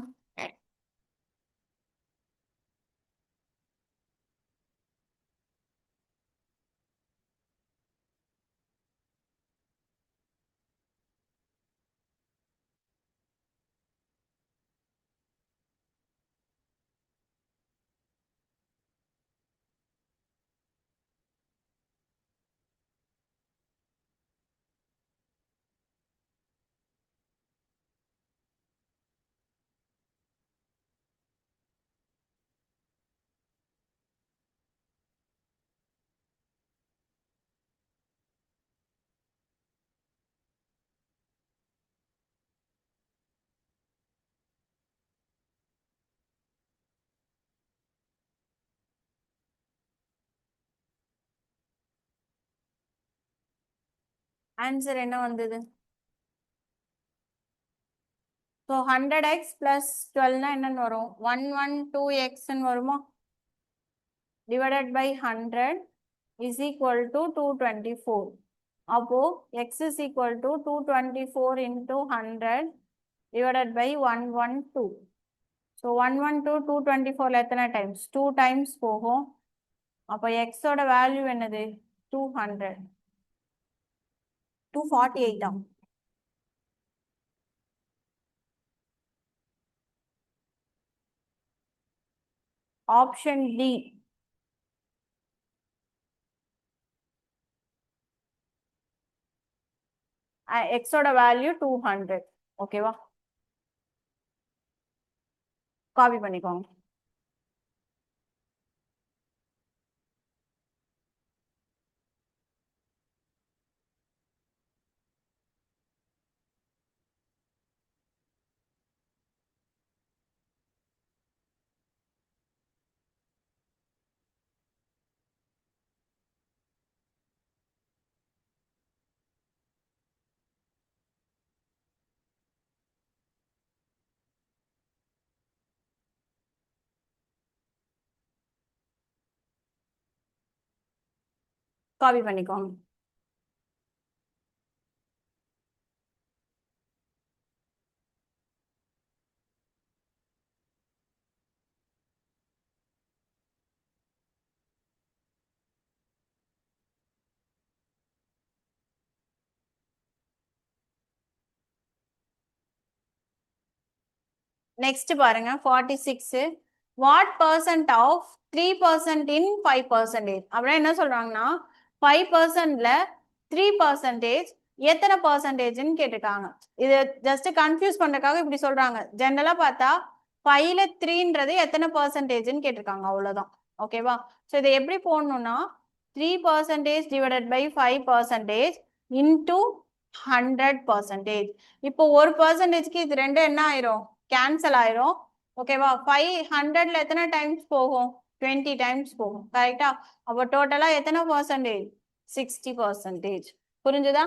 S1: ஆன்சர் என்ன வந்தது? ஸோ 100x plus 12 என்னன்னு வரும்? 112x வருமா? divided by 100 is equal to 224. அப்போ x is equal to 224 into 100 divided by 112. So 112 224 எத்தனை times? 2 times போகும். அப்போ x ஓட வேல்யூ என்னது? 200. 248 ஆம். Option D. x ஓட வேல்யூ 200. ஓகேவா? காப்பி பண்ணிக்கோங்க. காப்பி பண்ணிக்கோங்க. நெக்ஸ்ட் பாருங்க 46. வாட் பர்சன்ட் ஆஃப் 3% இன் 5%? அப்படின்னா என்ன சொல்றாங்கன்னா 5%ல 3% எத்தனை பர்சன்டேஜ்னு கேட்டுட்டாங்க. இது ஜஸ்ட் கன்ஃபியூஸ் பண்றதுக்காக இப்படி சொல்றாங்க. ஜெனரலா பார்த்தா 5ல 3ன்றது எத்தனை பர்சன்டேஜ்னு கேட்டிருக்காங்க, அவ்வளவுதான். ஓகேவா? ஸோ இதை எப்படி போடணும்னா 3% டிவைடட் பை 5% இன்டூ 100%. இப்போ ஒரு பர்சன்டேஜ்க்கு இது ரெண்டு என்ன ஆயிரும்? கேன்சல் ஆயிரும். ஓகேவா? 500ல எத்தனை டைம்ஸ் போகும்? 20 டைம்ஸ் போகும். கரெக்டா? அப்போ டோட்டலா எத்தனை பர்சன்டேஜ்? 60%. புரிஞ்சுதா?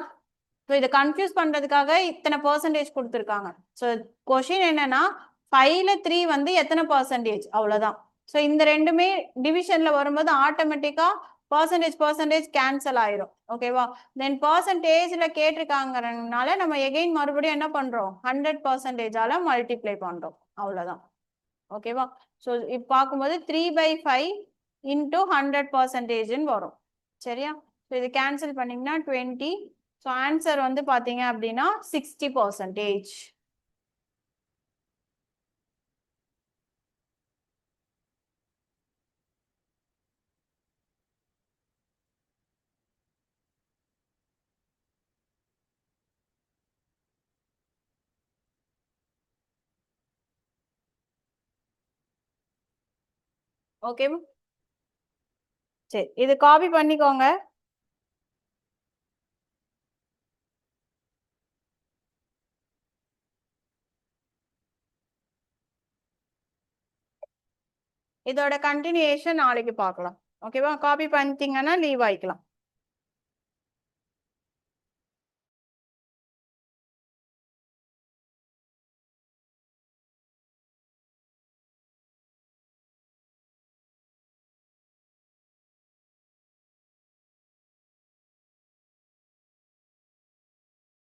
S1: ஸோ இதை கன்ஃபியூஸ் பண்றதுக்காக இத்தனை பர்சன்டேஜ் கொடுத்துருக்காங்க. ஸோ கொஷின் என்னன்னா 5ல 3 வந்து எத்தனை பர்சன்டேஜ், அவ்வளவுதான். ஸோ இந்த ரெண்டுமே டிவிஷன்ல வரும்போது ஆட்டோமேட்டிக்கா பர்சன்டேஜ் கேன்சல் ஆயிரும். ஓகேவா? தென் பர்சன்டேஜ்ல கேட்டிருக்காங்கறதுனால நம்ம எகைன் மறுபடியும் என்ன பண்றோம்? 100%ஆல மல்டிப்ளை பண்றோம். அவ்வளவுதான். ஓகேவா? ஸோ இப்போ பார்க்கும்போது 3/5 இன்டூ 100%ன்னு வரும். சரியா? ஸோ இது கேன்சல் பண்ணீங்கன்னா 20. ஸோ ஆன்சர் வந்து பாத்தீங்க அப்படின்னா 60%. ஓகேவா? சரி, இது காப்பி பண்ணிக்கோங்க. இதோட கண்டினியூஷன் நாளைக்கு பார்க்கலாம். ஓகேவா? காப்பி பண்ணிட்டீங்கன்னா லீவ் ஆயிக்கலாம்.